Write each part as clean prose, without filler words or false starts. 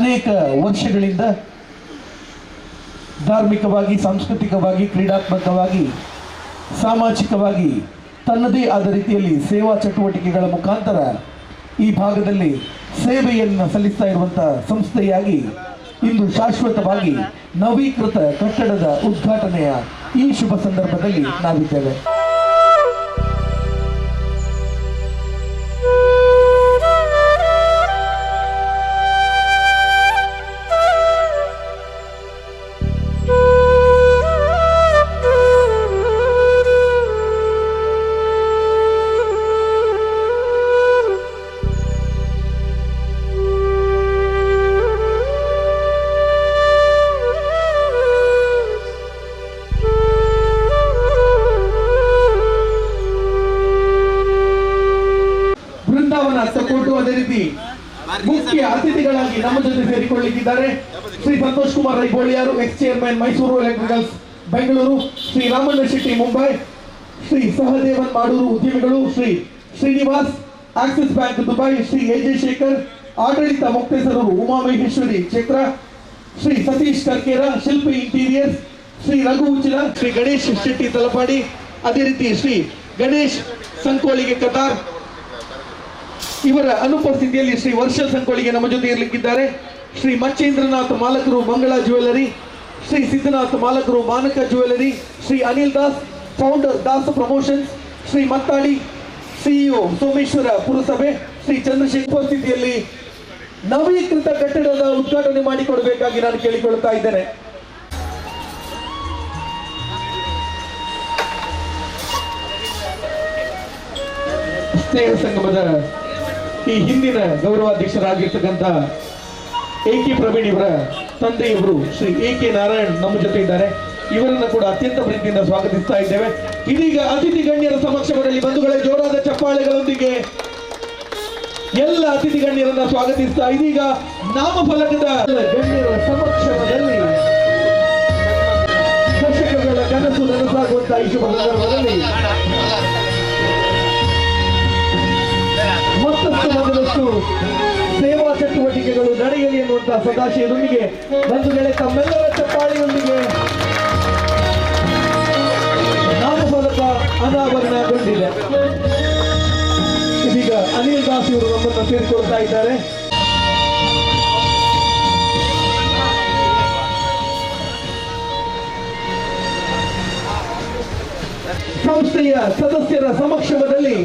ಅನೇಕ ವರ್ಷಗಳಿಂದ ಧಾರ್ಮಿಕವಾಗಿ, ಸಾಂಸ್ಕೃತಿಕವಾಗಿ, ಕ್ರೀಡಾತ್ಮಕವಾಗಿ, ಸಾಮಾಜಿಕವಾಗಿ ತನ್ನದೇ ಆದ ರೀತಿಯಲ್ಲಿ ಸೇವಾ ಚಟುವಟಿಕೆಗಳ ಮುಖಾಂತರ ಈ ಭಾಗದಲ್ಲಿ ಸೇವೆಯನ್ನು ಸಲ್ಲಿಸ್ತಾ ಇರುವಂತಹ ಸಂಸ್ಥೆಯಾಗಿ ಇಂದು ಶಾಶ್ವತವಾಗಿ ನವೀಕೃತ ಕಟ್ಟಡದ ಉದ್ಘಾಟನೆಯ ಈ ಶುಭ ಸಂದರ್ಭದಲ್ಲಿ ನಾವಿದ್ದೇವೆ. ಅದೇ ರೀತಿ ಮುಖ್ಯ ಅತಿಥಿಗಳಾಗಿ ನಮ್ಮ ಜೊತೆ ಸೇರಿಕೊಳ್ಳಲಿಕ್ಕಿದ್ದಾರೆ ಶ್ರೀ ಸಂತೋಷ್ ಕುಮಾರ್ ರೈಗೋಳಿಯಾರು, ex chairman Mysuru electricals Bengaluru, Shri Ramanna Shetty Mumbai, Shri Sahadevan Maduru ಉದ್ಯಮಿಗಳು, Shri Srinivas Axis bank Dubai, Shri AJ Shekhar ಆಡಳಿತ ಮುಕ್ತೇಸರರು ಉಮಾಮಹೇಶ್ವರಿ ಚಕ್ರ, ಶ್ರೀ ಸತೀಶ್ ಕರ್ಕೇರ ಶಿಲ್ಪಿ ಇಂಟೀರಿಯರ್ಸ್, ಶ್ರೀ ರಘು ಉಚಿಲ, ಶ್ರೀ ಗಣೇಶ್ ಶೆಟ್ಟಿ ತಲಪಾಡಿ, ಅದೇ ರೀತಿ ಶ್ರೀ ಗಣೇಶ್ ಸಂಕೋಳಿಗೆ ಕತಾರ್. ಇವರ ಅನುಪಸ್ಥಿತಿಯಲ್ಲಿ ಶ್ರೀ ವರ್ಷ ಸಂಕೋಳಿಗೆ ನಮ್ಮ ಜೊತೆ ಇರಲಿಕ್ಕಿದ್ದಾರೆ. ಶ್ರೀ ಮಚ್ಚೇಂದ್ರನಾಥ್ ಮಾಲಕರು ಮಂಗಳ ಜ್ಯುವೆಲರಿ, ಶ್ರೀ ಸಿದ್ದನಾಥ್ ಮಾಲಕರು Manaka jewellery, Shri Anil Das founder Das promotions, Shri Mattadi CEO Someshwara ಪುರಸಭೆ, ಶ್ರೀ ಚಂದ್ರಶೇಖರ್ ಉಪಸ್ಥಿತಿಯಲ್ಲಿ ನವೀಕೃತ ಕಟ್ಟಡದ ಉದ್ಘಾಟನೆ ಮಾಡಿಕೊಡಬೇಕಾಗಿ ನಾನು ಕೇಳಿಕೊಳ್ಳುತ್ತಾ ಇದ್ದೇನೆ. ಸ್ನೇಹ ಸಂಗಮದ ಈ ಹಿಂದಿನ ಗೌರವಾಧ್ಯಕ್ಷರಾಗಿರ್ತಕ್ಕಂಥ ಎ.ಕೆ. ಪ್ರವೀಣ್ ಇವರ ತಂದೆಯವರು ಶ್ರೀ ಎ.ಕೆ. ನಾರಾಯಣ್ ನಮ್ಮ ಜೊತೆ ಇದ್ದಾರೆ. ಇವರನ್ನ ಕೂಡ ಅತ್ಯಂತ ಪ್ರೀತಿಯಿಂದ ಸ್ವಾಗತಿಸ್ತಾ ಇದ್ದೇವೆ. ಇದೀಗ ಅತಿಥಿ ಗಣ್ಯರ ಸಮಕ್ಷಮದಲ್ಲಿ ಬಂಧುಗಳೇ ಜೋರಾದ ಚಪ್ಪಾಳೆಗಳೊಂದಿಗೆ ಎಲ್ಲ ಅತಿಥಿ ಗಣ್ಯರನ್ನ ಸ್ವಾಗತಿಸ್ತಾ ಇದೀಗ ನಾಮಫಲಕದ ಗಣ್ಯರ ಸಮಕ್ಷಮದಲ್ಲಿ ದಶಕಗಳ ಕನಸು ನನಸಾಗುವಂತಹ ಈ ಶುಭ ಸಂದರ್ಭದಲ್ಲಿ ಮತ್ತಷ್ಟು ಮೊದಲಷ್ಟು ಸೇವಾ ಚಟುವಟಿಕೆಗಳು ನಡೆಯಲಿ ಎನ್ನುವಂತಹ ಸದಾಶಯದೊಂದಿಗೆ ಬಂಧುಗಳೇ ತಮ್ಮೆಲ್ಲರ ಚಪ್ಪಾಳಿಯೊಂದಿಗೆ ನಾಮಫಲಕ ಅನಾವರಣಗೊಂಡಿದೆ. ಇದೀಗ ಅನಿಲ್ ದಾಸ್ ಇವರು ನಮ್ಮನ್ನು ಸೇರಿಕೊಳ್ತಾ ಇದ್ದಾರೆ. ಸಂಸ್ಥೆಯ ಸದಸ್ಯರ ಸಮಕ್ಷಮದಲ್ಲಿ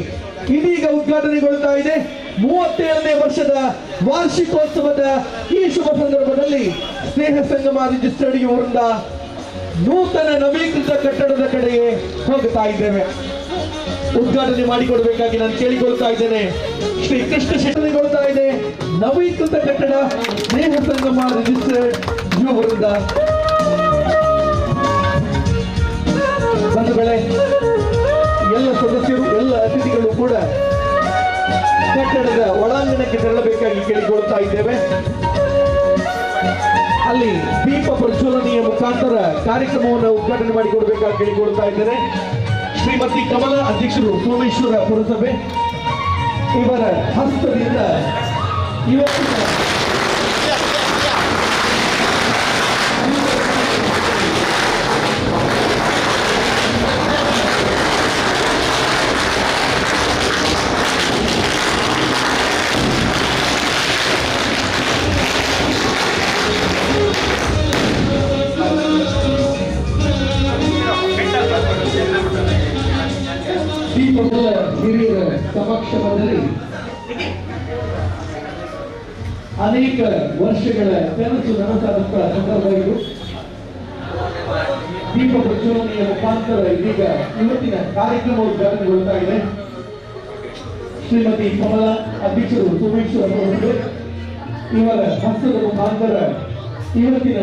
ಇದೀಗ ಉದ್ಘಾಟನೆಗೊಳ್ತಾ ಇದೆ 37ನೇ ವರ್ಷದ ವಾರ್ಷಿಕೋತ್ಸವದ ಈ ಶುಭ ಸಂದರ್ಭದಲ್ಲಿ ಸ್ನೇಹ ಸಂಗಮ ರಿಜಿಸ್ಟರ್ಡ್ ಇವರಿಂದ ನೂತನ ನವೀಕೃತ ಕಟ್ಟಡದ ಕಡೆಗೆ ಹೋಗುತ್ತಾ ಇದ್ದೇವೆ. ಉದ್ಘಾಟನೆ ಮಾಡಿಕೊಡಬೇಕಾಗಿ ನಾನು ಕೇಳಿಕೊಳ್ತಾ ಇದ್ದೇನೆ. ಶ್ರೀ ಕೃಷ್ಣ ಶೆಟ್ಟಿಗೊಳ್ತಾ ಇದೆ ನವೀಕೃತ ಕಟ್ಟಡ ಸ್ನೇಹ ಸಂಗಮ ರಿಜಿಸ್ಟರ್ಡ್ ಇವರಿಂದ. ಬಂಧುಗಳೇ, ಎಲ್ಲ ಸದಸ್ಯರು, ಎಲ್ಲ ಅತಿಥಿಗಳು ಕೂಡ ಕಟ್ಟಡದ ಒಳಾಂಗಣಕ್ಕೆ ತೆರಳಬೇಕಾಗಿ ಕೇಳಿಕೊಳ್ತಾ ಇದ್ದೇವೆ. ಅಲ್ಲಿ ದೀಪ ಪ್ರಜ್ವಲನೆಯ ಮುಖಾಂತರ ಕಾರ್ಯಕ್ರಮವನ್ನು ಉದ್ಘಾಟನೆ ಮಾಡಿಕೊಡಬೇಕಾಗಿ ಕೇಳಿಕೊಳ್ತಾ ಇದ್ದೇನೆ. ಶ್ರೀಮತಿ ಕಮಲಾ ಅಧ್ಯಕ್ಷರು ಸೋಮೇಶ್ವರ ಪುರಸಭೆ ಇವರ ಹಸ್ತದಿಂದ ಇವತ್ತಿನ ಹಿರಿಯರ ಸಮಕ್ಷಮದಲ್ಲಿ ಅನೇಕ ವರ್ಷಗಳ ಕನಸು ನನಸಾದಂತಹ ಸಂದರ್ಭ ಇದು. ದೀಪ ಪ್ರಜ್ವಲನೆಯ ಮುಖಾಂತರ ಇದೀಗ ಇವತ್ತಿನ ಕಾರ್ಯಕ್ರಮ ಉದ್ಘಾಟನೆಗೊಳ್ತಾ ಇದೆ. ಶ್ರೀಮತಿ ಕಮಲಾ ಅಧ್ಯಕ್ಷರು ಸೋಮೇಶ್ವರ ಇವರ ಹಸ್ತದ ಮುಖಾಂತರ ಇವತ್ತಿನ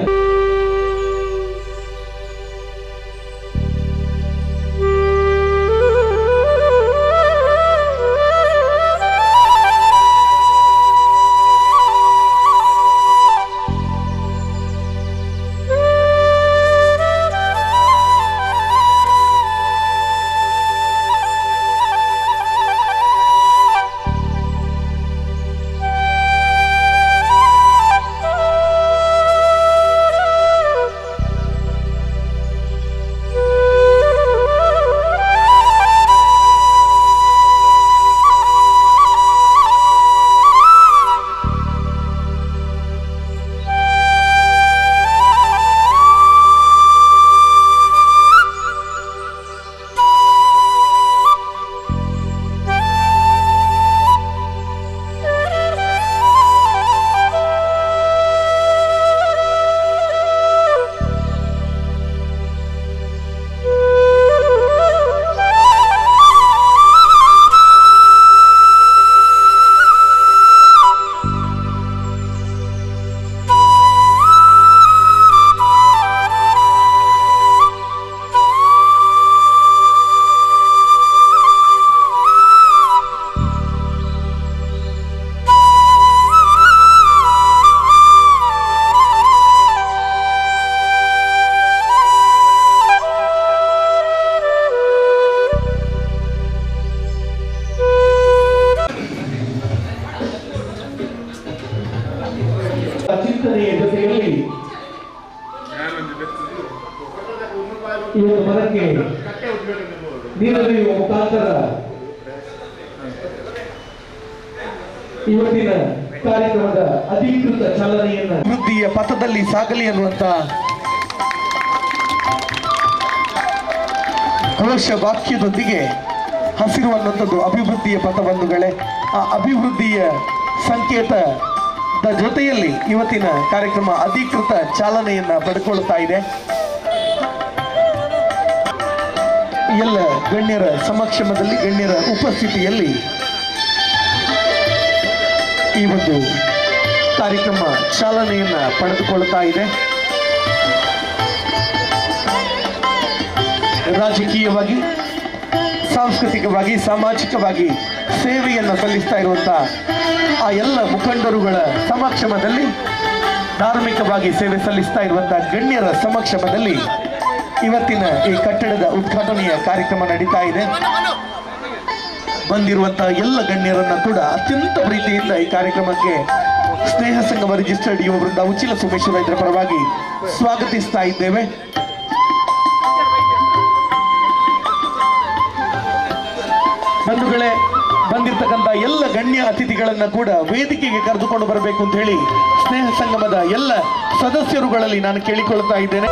ನೀರೆರೆಯುವ ಮುಖಾಂತರ ಇವತ್ತಿನ ಕಾರ್ಯಕ್ರಮದ ಅಧಿಕೃತ ಚಾಲನೆಯನ್ನ ಅಭಿವೃದ್ಧಿಯ ಪಥದಲ್ಲಿ ಸಾಗಲಿ ಅನ್ನುವಂತ ಘೋಷ ವಾಕ್ಯದೊಂದಿಗೆ ಹಸಿರು ಅನ್ನುವಂಥದ್ದು ಅಭಿವೃದ್ಧಿಯ ಪಥಬಂಧುಗಳೇ. ಆ ಅಭಿವೃದ್ಧಿಯ ಸಂಕೇತದ ಜೊತೆಯಲ್ಲಿ ಇವತ್ತಿನ ಕಾರ್ಯಕ್ರಮ ಅಧಿಕೃತ ಚಾಲನೆಯನ್ನ ಪಡೆದುಕೊಳ್ಳುತ್ತಾ ಇದೆ. ಎಲ್ಲ ಗಣ್ಯರ ಸಮಕ್ಷಮದಲ್ಲಿ, ಗಣ್ಯರ ಉಪಸ್ಥಿತಿಯಲ್ಲಿ ಈ ಒಂದು ಕಾರ್ಯಕ್ರಮ ಚಾಲನೆಯನ್ನ ಪಡೆದುಕೊಳ್ಳುತ್ತಾ ಇದೆ. ರಾಜಕೀಯವಾಗಿ, ಸಾಂಸ್ಕೃತಿಕವಾಗಿ, ಸಾಮಾಜಿಕವಾಗಿ ಸೇವೆಯನ್ನು ಸಲ್ಲಿಸ್ತಾ ಇರುವಂತಹ ಆ ಎಲ್ಲ ಮುಖಂಡರುಗಳ ಸಮಕ್ಷಮದಲ್ಲಿ, ಧಾರ್ಮಿಕವಾಗಿ ಸೇವೆ ಸಲ್ಲಿಸ್ತಾ ಇರುವಂತಹ ಗಣ್ಯರ ಸಮಕ್ಷಮದಲ್ಲಿ ಇವತ್ತಿನ ಈ ಕಟ್ಟಡದ ಉದ್ಘಾಟನೆಯ ಕಾರ್ಯಕ್ರಮ ನಡೀತಾ ಇದೆ. ಬಂದಿರುವಂತಹ ಎಲ್ಲ ಗಣ್ಯರನ್ನ ಕೂಡ ಅತ್ಯಂತ ಪ್ರೀತಿಯಿಂದ ಈ ಕಾರ್ಯಕ್ರಮಕ್ಕೆ ಸ್ನೇಹ ಸಂಗಮ ರಿಜಿಸ್ಟರ್ಡ್ ಯುವ ವೃಂದ ಉಚ್ಚಿಲ ಸೋಮೇಶ್ವರ ಇದರ ಪರವಾಗಿ ಸ್ವಾಗತಿಸ್ತಾ ಇದ್ದೇವೆ. ಬಂಧುಗಳೇ, ಬಂದಿರತಕ್ಕಂಥ ಎಲ್ಲ ಗಣ್ಯ ಅತಿಥಿಗಳನ್ನ ಕೂಡ ವೇದಿಕೆಗೆ ಕರೆದುಕೊಂಡು ಬರಬೇಕು ಅಂತ ಹೇಳಿ ಸ್ನೇಹ ಸಂಗಮದ ಎಲ್ಲ ಸದಸ್ಯರುಗಳಲ್ಲಿ ನಾನು ಕೇಳಿಕೊಳ್ಳುತ್ತಾ ಇದ್ದೇನೆ.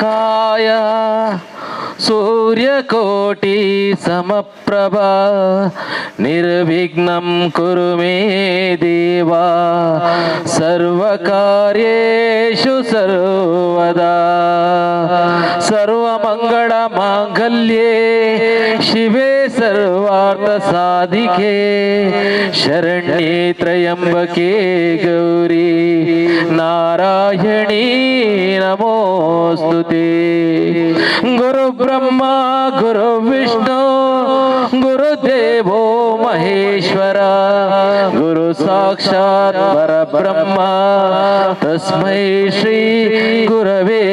ಕಾಯ ಸೂರ್ಯಕೋಟಿ ಸಮಪ್ರಭಾ ನಿರ್ವಿಘ್ನಂ ಕುರು ಮೇ ದೇವಾ ಸರ್ವಕಾರ್ಯೇಷು ಸರ್ವದಾ ಸರ್ವಮಂಗಳ ಮಾಂಗಲ್ಯೇ ಶಿವೆ ಸರ್ವಾರ್ಥ ಸಾಧಿಕೆ ಶರಣ್ಯೇ ತ್ರಯಂಬಕೆ ಗೌರಿ ನಾರಾಯಣೀ ನಮೋಸ್ತುತೆ. ಗುರು ಬ್ರಹ್ಮ ಗುರು ವಿಷ್ಣು ಗುರುದೇವೋ ಮಹೇಶ್ವರ ಗುರು ಸಾಕ್ಷಾತ್ ಪರಬ್ರಹ್ಮ ತಸ್ಮೈ ಶ್ರೀ ಗುರವೇ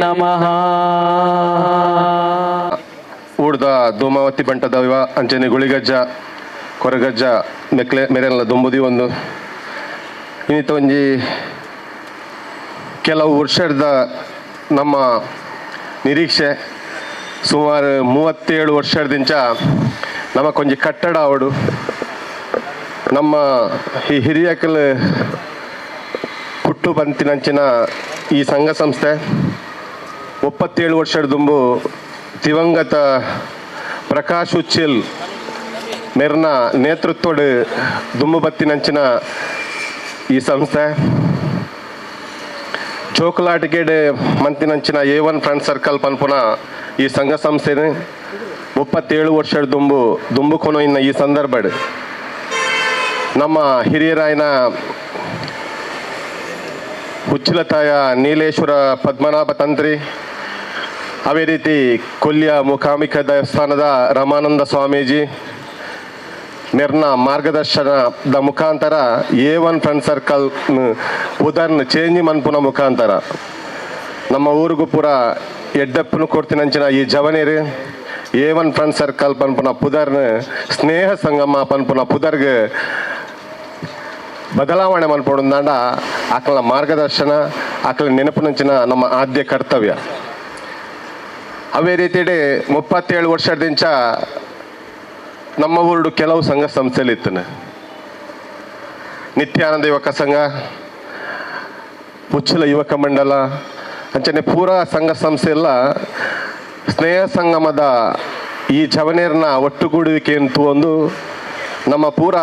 ನಮಃ. ಊಡ್ದ ಧೂಮಾವತಿ ಬಂಟದವ ಅಂಚನೆ ಗುಳಿಗಜ್ಜ ಕೊರಗಜ್ಜ ಮೆಕ್ಲೆ ಮೇರೆಲ್ಲ ದುಂಬುದಿ ಒಂದು ಇನ್ನಿತ ಒಂಜಿ ಕೆಲವು ವರ್ಷದ ನಮ್ಮ ನಿರೀಕ್ಷೆ ಸುಮಾರು 37 ವರ್ಷದಿಂದ ನಮಕೊಂಜಿ ಕಟ್ಟಡ ಅವಡು ನಮ್ಮ ಈ ಹಿರಿಯಕಲ್ ಪುಟ್ಟು ಬಂತಿನಂಚಿನ ಈ ಸಂಘ ಸಂಸ್ಥೆ 37 ವರ್ಷದ ದುಂಬು ದಿವಂಗತ ಪ್ರಕಾಶ್ ಉಚ್ಚಿಲ್ ಮೇರ್ನ ನೇತೃತ್ವಡ್ ದುಂಬು ಬತ್ತಿನಂಚಿನ ಈ ಸಂಸ್ಥೆ ಚೋಕಲಾಟಿಕೆಡೆ ಮಂತಿನಂಚಿನ A1 ಫ್ರೆಂಡ್ ಸರ್ಕಲ್ ಪನ್ಪುನ ಈ ಸಂಘ ಸಂಸ್ಥೆ 37 ವರ್ಷದ ದುಂಬು ಕೊನೋ ಇನ್ನ ಈ ಸಂದರ್ಭಡ್ ನಮ್ಮ ಹಿರಿಯರಾಯನ ಹುಚ್ಚಿಲತಾಯ ನೀಲೇಶ್ವರ ಪದ್ಮನಾಭ ತಂತ್ರಿ, ಅದೇ ರೀತಿ ಕೊಲ್ಯ ಮೂಕಾಂಬಿಕಾ ದೇವಸ್ಥಾನದ ರಮಾನಂದ ಸ್ವಾಮೀಜಿ ಮೇರ್ನ ಮಾರ್ಗದರ್ಶನದ ಮುಖಾಂತರ A1 ಫ್ರೆಂಡ್ ಸರ್ಕಲ್ ಉದಾಹರಣೆ ಚೇಂಜ್ ಮನ್ಪುನ ಮುಖಾಂತರ ನಮ್ಮ ಊರಿಗೂ ಪೂರ ಎಡ್ಡಪ್ಪನು ಕೊಡ್ತಿನಂಚಿನ ಈ ಜವನೇರು A1 ಫ್ರೆಂಡ್ ಸರ್ಕಲ್ ಪನ್ಪುನ ಪುದರ್ನ ಸ್ನೇಹ ಸಂಗಮ ಪನ್ಪುನ ಪುದರ್ಗೆ ಬದಲಾವಣೆ ಮನ್ಪೊಂದಾಂಡ ಆಕಳ ಮಾರ್ಗದರ್ಶನ ಆಕಳ ನೆನಪಿನಂಚಿನ ನಮ್ಮ ಆದ್ಯ ಕರ್ತವ್ಯ. ಅದೇ ರೀತಿ 37 ವರ್ಷದಿಂದ ನಮ್ಮ ಊರು ಕೆಲವು ಸಂಘ ಸಂಸ್ಥೆಯಲ್ಲಿ ಇತ್ತು. ನಿತ್ಯಾನಂದ ಯುವಕ ಸಂಘ, ಉಚ್ಚಿಲ ಯುವಕ ಮಂಡಲ ಅಂಚನೆ ಪೂರ ಸಂಘ ಸಂಸ್ಥೆ ಎಲ್ಲ ಸ್ನೇಹ ಸಂಗಮದ ಈ ಜವನೇರ್ನ ಒಟ್ಟುಗೂಡುವಿಕೆ ಅಂತ ಒಂದು ನಮ್ಮ ಪೂರ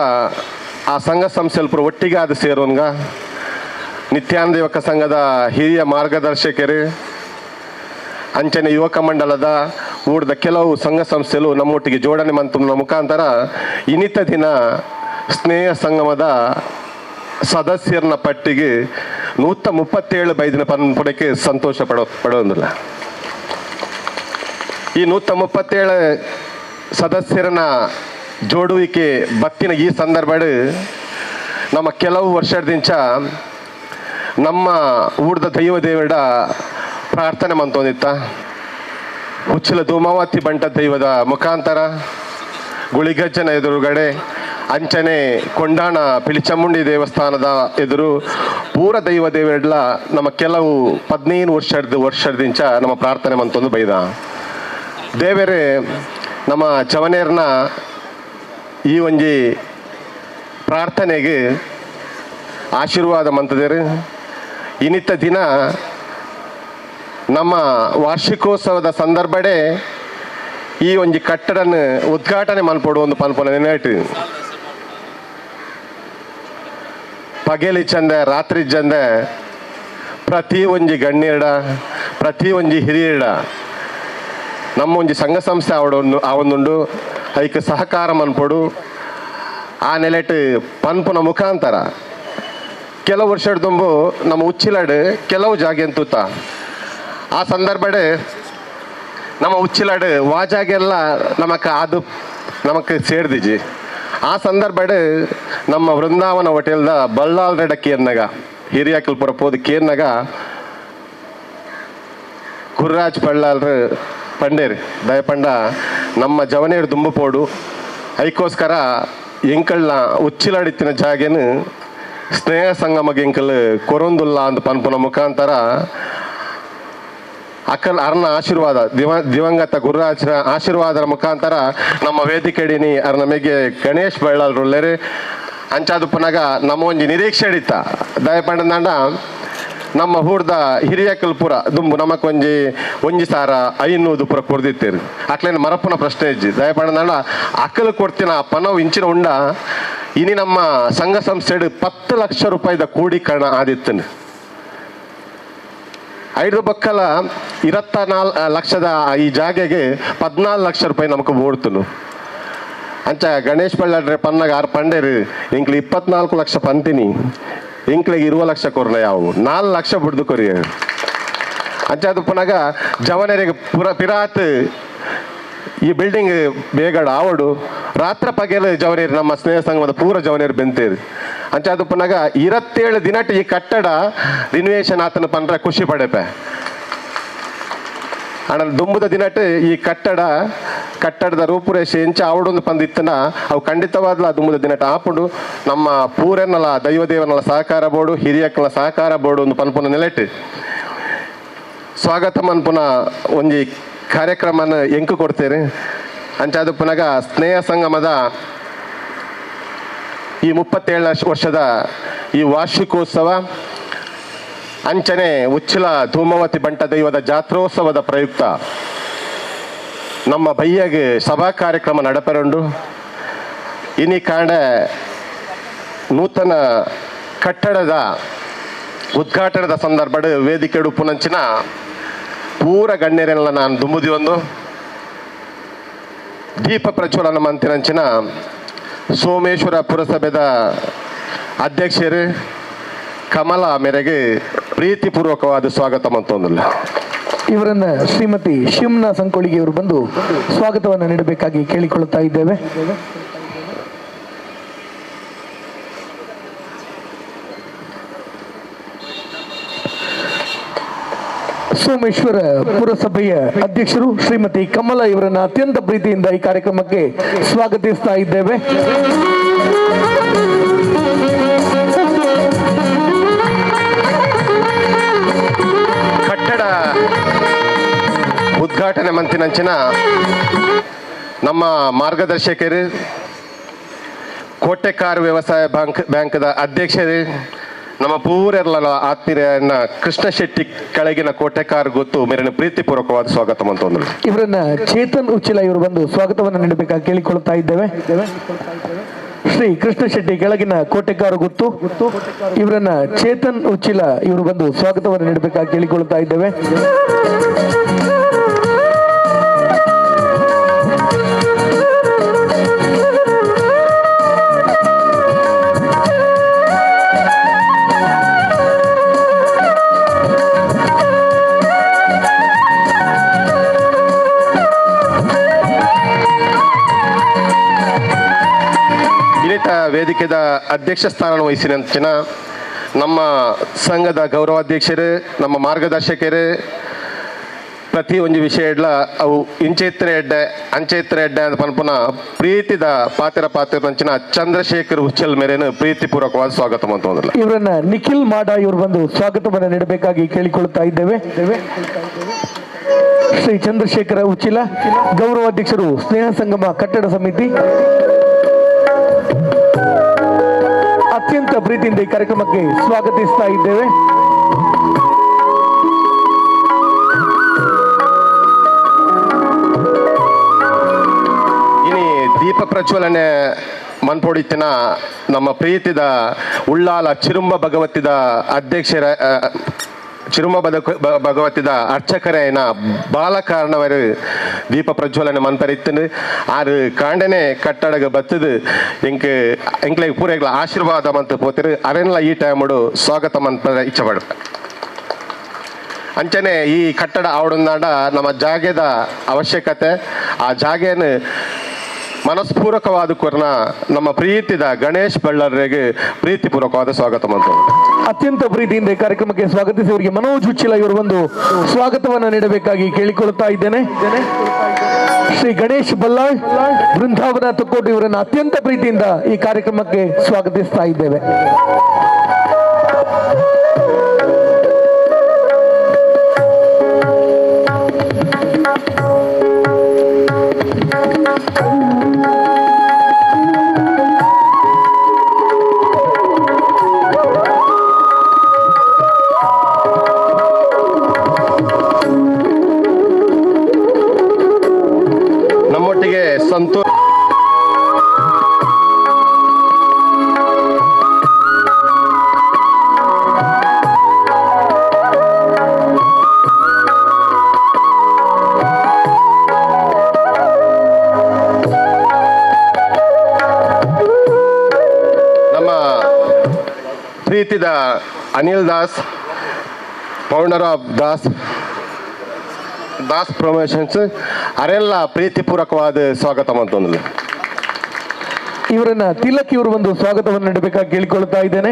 ಆ ಸಂಘ ಸಂಸ್ಥೆಯಲ್ಲಿ ಪೂರ ಒಟ್ಟಿಗೆ ಆದ ಸೇರೋನ್ಗ ನಿತ್ಯಾನಂದ ಯುವಕ ಸಂಘದ ಹಿರಿಯ ಮಾರ್ಗದರ್ಶಕರು ಅಂಚನೆ ಯುವಕ ಮಂಡಲದ ಊರ್ದ ಕೆಲವು ಸಂಘ ಸಂಸ್ಥೆಗಳು ನಮ್ಮೊಟ್ಟಿಗೆ ಜೋಡಣೆ ಮಂತುನ ಮುಖಾಂತರ ಇನ್ನಿತ ದಿನ ಸ್ನೇಹ ಸಂಗಮದ ಸದಸ್ಯರನ್ನ ಪಟ್ಟಿಗೆ 137 ಬೈದಿನ ಪಡಕ್ಕೆ ಸಂತೋಷ ಪಡೋದಿಲ್ಲ. ಈ 137 ಸದಸ್ಯರನ್ನ ಜೋಡುವಿಕೆ ಬತ್ತಿನ ಈ ಸಂದರ್ಭ ನಮ್ಮ ಕೆಲವು ವರ್ಷದಿಂದ ನಮ್ಮ ಊರ್ದ ದೈವ ದೇವರ ಪ್ರಾರ್ಥನೆ ಮಂತೊಂದಿತ್ತ ಉಚ್ಚಿಲ ಧೂಮಾವತಿ ಬಂಟ ದೈವದ ಮುಖಾಂತರ ಗುಳಿಗಜ್ಜನ ಎದುರುಗಡೆ ಅಂಚನೆ ಕೊಂಡಾಣ ಪಿಲಿಚಮುಂಡಿ ದೇವಸ್ಥಾನದ ಎದುರು ಪೂರ ದೈವ ದೇವರೆಡ್ಲ ನಮ್ಮ ಕೆಲವು 15 ವರ್ಷದಿಂದ ನಮ್ಮ ಪ್ರಾರ್ಥನೆ ಮಂತೊಂದು ಬೈದ ದೇವರೇ ನಮ್ಮ ಚವನೇರ್ನ ಈ ಒಂಜಿ ಪ್ರಾರ್ಥನೆಗೆ ಆಶೀರ್ವಾದ ಮಂತದೇರು ಇನ್ನಿತ್ತ ದಿನ ನಮ್ಮ ವಾರ್ಷಿಕೋತ್ಸವದ ಸಂದರ್ಭಡೆ ಈ ಒಂಜಿ ಕಟ್ಟಡನ ಉದ್ಘಾಟನೆ ಮಲ್ಪಡು ಒಂದು ಪನ್ಪನ ನೆನಟು ಪಗೇಲಿ ಚಂದ ರಾತ್ರಿ ಚಂದ ಪ್ರತಿ ಒಂಜಿ ಗಣ್ಯಡ ಪ್ರತಿ ಒಂಜಿ ಹಿರಿಯಡ ನಮ್ಮ ಒಂಜಿ ಸಂಘ ಸಂಸ್ಥೆ ಆವೊಂದುಂಡು ಅದಕ್ಕೆ ಸಹಕಾರ ಮನ್ಪಡು ಆ ನೆಲೆಟ್ ಪನ್ಪುನ ಮುಖಾಂತರ ಕೆಲವು ವರ್ಷ ತುಂಬು ನಮ್ಮ ಉಚ್ಚಿಲಾಡು ಕೆಲವು ಜಾಗೆ ಅಂತೂತ ಆ ಸಂದರ್ಭಡೆ ನಮ್ಮ ಉಚ್ಚಿಲಾಡು ವಾಜಾಗೆಲ್ಲ ನಮಕ್ ಸೇರ್ದಿಜಿ ಆ ಸಂದರ್ಭಡೆ ನಮ್ಮ ವೃಂದಾವನ ಹೋಟೆಲ್ದ ಬಳ್ಳಾಲ್ರೆಡ ಕೇರ್ನಾಗ ಹಿರಿಯಾಕಲ್ಪುರ ಪೋದು ಕೇರ್ನಾಗ ಗುರ್ರಾಜ್ ಬಳ್ಳಾಲ್ರ ಪಂಡೇರಿ ದಯಪಂಡ ನಮ್ಮ ಜವನೇರು ದುಂಬು ಪೋಡು ಅದಕ್ಕೋಸ್ಕರ ಎಂಕಲ್ನ ಉಚ್ಚಿಲಾಡಿತ್ತಿನ ಜಾಗೆನು ಸ್ನೇಹ ಸಂಗಮಗೆ ಎಂಕಲ್ ಕೊರೊಂದುಲ್ಲ ಅಂತ ಪನ್ಪುನ ಮುಖಾಂತರ ಅಕ್ಕಲ್ ಅರ್ನ ಆಶೀರ್ವಾದ ದಿವಂಗತ ಗುರುರಾಜರ ಆಶೀರ್ವಾದರ ಮುಖಾಂತರ ನಮ್ಮ ವೇದಿಕೆಡಿನಿ ಅರ್ನ ಮೆಗೆ ಗಣೇಶ್ ಬಳ್ಳಾಲ್ರುಳ್ಳೇರಿ ಅಂಚಾದು ಪುನಗ ನಮ್ಮ ಒಂಜಿ ನಿರೀಕ್ಷೆ ಹಿಡಿತ ದಯಪಂಡ ನಮ್ಮ ಹೂಡ್ದ ಹಿರಿಯಕಲ್ಪುರ ದುಂಬು ನಮಕೊಂಜಿ ಒಂಜಿ ಸಾರ 500 ಪುರ ಕೊಡ್ದಿತ್ತೇರಿ ಅಕ್ಲೇನು ಮರಪ್ಪನ ಪ್ರಶ್ನೆ ಇಜ್ಜಿ ದಯಪಂಡ ಅಕ್ಕಲು ಕೊಡ್ತಿನ ಪನವು ಇಂಚಿನ ಉಂಡ ಇನಿ ನಮ್ಮ ಸಂಘ ಸಂಸ್ಥೆಡ್ 10 ಲಕ್ಷ ರೂಪಾಯಿದ ಕೂಡೀಕರಣ ಆದಿತ್ತನು 5 ಬಕ್ಕಲ 24 ಲಕ್ಷದ ಈ ಜಾಗೆಗೆ 14 ಲಕ್ಷ ರೂಪಾಯಿ ನಮకు ಓಡ್ತನು ಅಂಚ ಗಣೇಶ್ ಬಳ್ಳಾಡ್ರೆ ಪನ್ನಾಗ 6 ಪಂಡೇರು ಇಂಕ್ಲಿ 24 ಲಕ್ಷ ಪಂತಿನಿ ಇಂಕ್ಲಿಗೆ 20 ಲಕ್ಷ ಕೊರ್ನ ಯಾವು 4 ಲಕ್ಷ ಬಿಡ್ದು ಕೊರಿ ಅಂಚ ಅದು ಪುನಗ ಜವನರಿಗೆ ಪಿರಾತ್ ಈ ಬಿಲ್ಡಿಂಗ್ ಬೇಗಡ ಆವಡು ರಾತ್ರ ಪಗೆಲು ಜವನೇರಿ ನಮ್ಮ ಸ್ನೇಹ ಸಂಗಮದ ಪೂರ ಜವನೇರು ಬೆಂತೇರಿ ಅಂಚ ಅದು ಪುನಗ 27 ದಿನಟ್ ಈ ಕಟ್ಟಡ ರಿನ್ವೇಷನ್ ಆತನ ಪಂಡ್ರೆ ಖುಷಿ ಪಡೆಪೆ ಅಣ್ಣ ದುಂಬುದ ದಿನಟ್ ಈ ಕಟ್ಟಡದ ರೂಪುರೇಷೆ ಎಂಚ ಆವಡೊಂದು ಪಂದಿತ್ತನ ಅವು ಖಂಡಿತವಾದ್ಲ ದುಂಬುದ ದಿನಟ್ ಆಪುಡು ನಮ್ಮ ಪೂರೆನ್ನಲ ದೈವದೇವನಲ ಸಹಕಾರ ಬೋರ್ಡು ಹಿರಿಯಕ್ಕನ ಸಹಕಾರ ಬೋರ್ಡು ಒಂದು ಪನ್ಪುನ ನೆಲೆಟ್ ಸ್ವಾಗತ ಮನ್ಪುನ ಒಂಜಿ ಕಾರ್ಯಕ್ರಮನ ಎಂಕು ಕೊಡ್ತೇನೆ ಅಂಚಾದು ಪುನಗ ಸ್ನೇಹ ಸಂಗಮದ ಈ 37 ವರ್ಷದ ಈ ವಾರ್ಷಿಕೋತ್ಸವ ಅಂಚನೆ ಉಚ್ಚಿಲ ಧೂಮಾವತಿ ಬಂಟ ದೈವದ ಜಾತ್ರೋತ್ಸವದ ಪ್ರಯುಕ್ತ ನಮ್ಮ ಬಯ್ಯಗೆ ಸಭಾ ಕಾರ್ಯಕ್ರಮ ನಡಪೆರುಂಡು ಇನಿ ಕಾಂಡ ನೂತನ ಕಟ್ಟಡದ ಉದ್ಘಾಟನದ ಸಂದರ್ಭಡ್ ವೇದಿಕೆ ಉಪ್ಪುನಂಚಿನ ಪೂರ ಗಣ್ಯರೆಲ್ಲ ನಾನು ದುಂಬುದಿ ಒಂದು ದೀಪ ಪ್ರಜ್ವಲನ ಮಂತಿನಂಚಿನ ಸೋಮೇಶ್ವರ ಪುರಸಭೆದ ಅಧ್ಯಕ್ಷರು ಕಮಲ ಮೇರೆಗೆ ಪ್ರೀತಿಪೂರ್ವಕವಾದ ಸ್ವಾಗತ ಮಂತೊಂದಿಲ್ಲ ಇವರನ್ನ ಶ್ರೀಮತಿ ಶಿಮ್ನಾ ಸಂಕೋಳಿಗೆ ಇವರು ಬಂದು ಸ್ವಾಗತವನ್ನು ನೀಡಬೇಕಾಗಿ ಕೇಳಿಕೊಳ್ಳುತ್ತಾ ಇದ್ದೇವೆ. ಸೋಮೇಶ್ವರ ಪುರಸಭೆಯ ಅಧ್ಯಕ್ಷರು ಶ್ರೀಮತಿ ಕಮಲ ಇವರನ್ನ ಅತ್ಯಂತ ಪ್ರೀತಿಯಿಂದ ಈ ಕಾರ್ಯಕ್ರಮಕ್ಕೆ ಸ್ವಾಗತಿಸ್ತಾ ಇದ್ದೇವೆ. ಕಟ್ಟಡ ಉದ್ಘಾಟನೆ ಮಂತಿನಂಚಿನ ನಮ್ಮ ಮಾರ್ಗದರ್ಶಕರು ಕೋಟೆಕಾರ್ ವ್ಯವಸಾಯ ಬ್ಯಾಂಕ್ದ ಅಧ್ಯಕ್ಷರು ನಮ್ಮ ಪೂರೆಲ್ಲ ಆತ್ಮೀಯರನ್ನ ಕೃಷ್ಣ ಶೆಟ್ಟಿ ಕೆಳಗಿನ ಕೋಟೆಕಾರ್ ಗೊತ್ತು ಮೇರಿನ ಪ್ರೀತಿಪೂರ್ವಕವಾದ ಸ್ವಾಗತ ಮಂತಂದ್ರು. ಇವರನ್ನ ಚೇತನ್ ಉಚ್ಚಿಲ ಇವರು ಬಂದು ಸ್ವಾಗತವನ್ನು ನೀಡಬೇಕಾಗಿ ಕೇಳಿಕೊಳ್ಳುತ್ತಾ ಇದ್ದೇವೆ. ಶ್ರೀ ಕೃಷ್ಣ ಶೆಟ್ಟಿ ಕೆಳಗಿನ ಕೋಟೆಕಾರ್ ಗೊತ್ತು ಇವರನ್ನ ಚೇತನ್ ಉಚ್ಚಿಲ ಇವರು ಬಂದು ಸ್ವಾಗತವನ್ನು ನೀಡಬೇಕಾಗಿ ಕೇಳಿಕೊಳ್ಳುತ್ತಾ ಇದ್ದೇವೆ. ವೇದಿಕೆದ ಅಧ್ಯಕ್ಷ ಸ್ಥಾನ ವಹಿಸಿನ ನಮ್ಮ ಸಂಘದ ಗೌರವಾಧ್ಯಕ್ಷರು, ನಮ್ಮ ಮಾರ್ಗದರ್ಶಕರು, ಪ್ರತಿ ಒಂದು ವಿಷಯ ಇಡ್ಲ ಅವು ಇಂಚೆತ್ರೆ ಎಡ್ಡೆ ಅಂಚೆತ್ರೆ ಎಡ್ಡೆ ಅಂತ ಪನ್ಪುನ ಪ್ರೀತಿದ ಪಾತ್ರ ನಂಚಿನ ಚಂದ್ರಶೇಖರ್ ಉಚ್ಚಲ್ ಮೇರೇನು ಪ್ರೀತಿಪೂರ್ವಕವಾದ ಸ್ವಾಗತ ಅಂತ ಇವರನ್ನ ನಿಖಿಲ್ ಮಾಡ ಇವರು ಬಂದು ಸ್ವಾಗತವನ್ನು ನೀಡಬೇಕಾಗಿ ಕೇಳಿಕೊಳ್ಳುತ್ತಾ ಇದ್ದೇವೆ. ಶ್ರೀ ಚಂದ್ರಶೇಖರ ಉಚ್ಚಿಲ ಗೌರವಾಧ್ಯಕ್ಷರು ಸ್ನೇಹ ಸಂಗಮ ಕಟ್ಟಡ ಸಮಿತಿ ಅತ್ಯಂತ ಪ್ರೀತಿಯಿಂದ ಈ ಕಾರ್ಯಕ್ರಮಕ್ಕೆ ಸ್ವಾಗತಿಸ್ತಾ ಇದ್ದೇವೆ. ಇನಿ ದೀಪ ಪ್ರಜ್ವಲನೆ ಮನ್ಪೊಡಿತಿನ ನಮ್ಮ ಪ್ರೀತಿದ ಉಳ್ಳಾಲ ಚಿರುಂಬ ಭಗವತಿದ ಅಧ್ಯಕ್ಷರ ಚಿರುಮ ಭಗವತಿದ ಅರ್ಚಕರೇನ ಬಾಲಕಾರಣವರು ದೀಪ ಪ್ರಜ್ವಲನೆ ಮನ್ಪರಿತ್ತನು ಆರು ಕಾಂಡನೆ ಕಟ್ಟಡಗ ಬತ್ತದು ಎಂಕ್ಲೆಗ್ ಪೂರೆಗ್ಲ ಆಶೀರ್ವಾದ ಮಂತ ಪೋತಿರು ಅರೆನ್ಲ ಈ ಟೈಮಡು ಸ್ವಾಗತ ಮನ್ಪರ ಇಚ್ಛಪಡು ಅಂಚನೆ ಈ ಕಟ್ಟಡ ಆವಡನಾಡ ನಮ್ಮ ಜಾಗೆದ ಅವಶ್ಯಕತೆ ಆ ಜಾಗೆಯನ್ನು ಮನಸ್ಪೂರ್ವಕವಾದ ಕೊರ್ನ ನಮ್ಮ ಪ್ರೀತಿದ ಗಣೇಶ್ ಬಳ್ಳಾರಿಗೆ ಪ್ರೀತಿಪೂರ್ವಕವಾದ ಸ್ವಾಗತ ಮಾಡ್ತಾರೆ. ಅತ್ಯಂತ ಪ್ರೀತಿಯಿಂದ ಈ ಕಾರ್ಯಕ್ರಮಕ್ಕೆ ಸ್ವಾಗತಿಸಿ ಅವರಿಗೆ ಮನೋಜ್ ಉಚ್ಚಿಲ ಇವರು ಒಂದು ಸ್ವಾಗತವನ್ನು ನೀಡಬೇಕಾಗಿ ಕೇಳಿಕೊಳ್ಳುತ್ತಾ ಇದ್ದೇನೆ. ಶ್ರೀ ಗಣೇಶ್ ಬಲ್ಲಾಳ್ ಬೃಂದಾವನ ತುಕ್ಕೋಟು ಇವರನ್ನು ಅತ್ಯಂತ ಪ್ರೀತಿಯಿಂದ ಈ ಕಾರ್ಯಕ್ರಮಕ್ಕೆ ಸ್ವಾಗತಿಸ್ತಾ ಇದ್ದೇವೆ. ನಮ್ಮೊಟ್ಟಿಗೆ ಸಂತೋಷ ನಮ್ಮ ಪ್ರೀತಿದ Anil Das founder of Das promotions ಅರೆಲ್ಲ ಪ್ರೀತಿಪೂರ್ವಕವಾದ ಸ್ವಾಗತ ಮಾಡ್ತಂದ್ರೆ ಇವರನ್ನ ತಿಲಕ್ ಇವರು ಒಂದು ಸ್ವಾಗತವನ್ನು ನೀಡಬೇಕಾಗಿ ಕೇಳಿಕೊಳ್ಳುತ್ತಾ ಇದ್ದೇನೆ.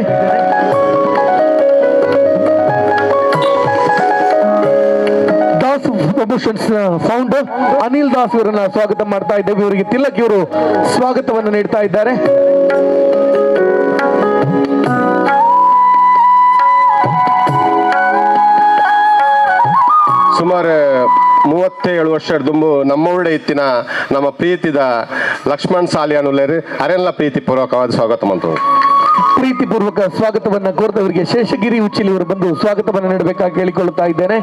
ದಾಸ್ ಪ್ರಮೋಷನ್ಸ್ ಫೌಂಡರ್ ಅನಿಲ್ ದಾಸ್ ಇವರನ್ನ ಸ್ವಾಗತ ಮಾಡ್ತಾ ಇದ್ದೇವೆ. ಇವರಿಗೆ ತಿಲಕ್ ಇವರು ಸ್ವಾಗತವನ್ನು ನೀಡ್ತಾ ಇದ್ದಾರೆ. ಸುಮಾರು 37 ವರ್ಷದ ದುಂಬು ನಮ್ಮೊಳ್ಳೆ ಇತ್ತಿನ ನಮ್ಮ ಪ್ರೀತಿದ ಲಕ್ಷ್ಮಣ್ ಸಾಲಿಯಾನುಲೇರು ಅರೆಲ್ಲ ಪ್ರೀತಿಪೂರ್ವಕವಾದ ಸ್ವಾಗತ ಮಾಡ್ತಾರೆ. ಪ್ರೀತಿಪೂರ್ವಕ ಸ್ವಾಗತವನ್ನ ಕೋರ್ತವರಿಗೆ ಶೇಷಗಿರಿ ಉಚ್ಚಿಲಿ ಇವರು ಬಂದು ಸ್ವಾಗತವನ್ನು ನೀಡಬೇಕಾಗಿ ಕೇಳಿಕೊಳ್ಳುತ್ತಾ ಇದ್ದೇನೆ.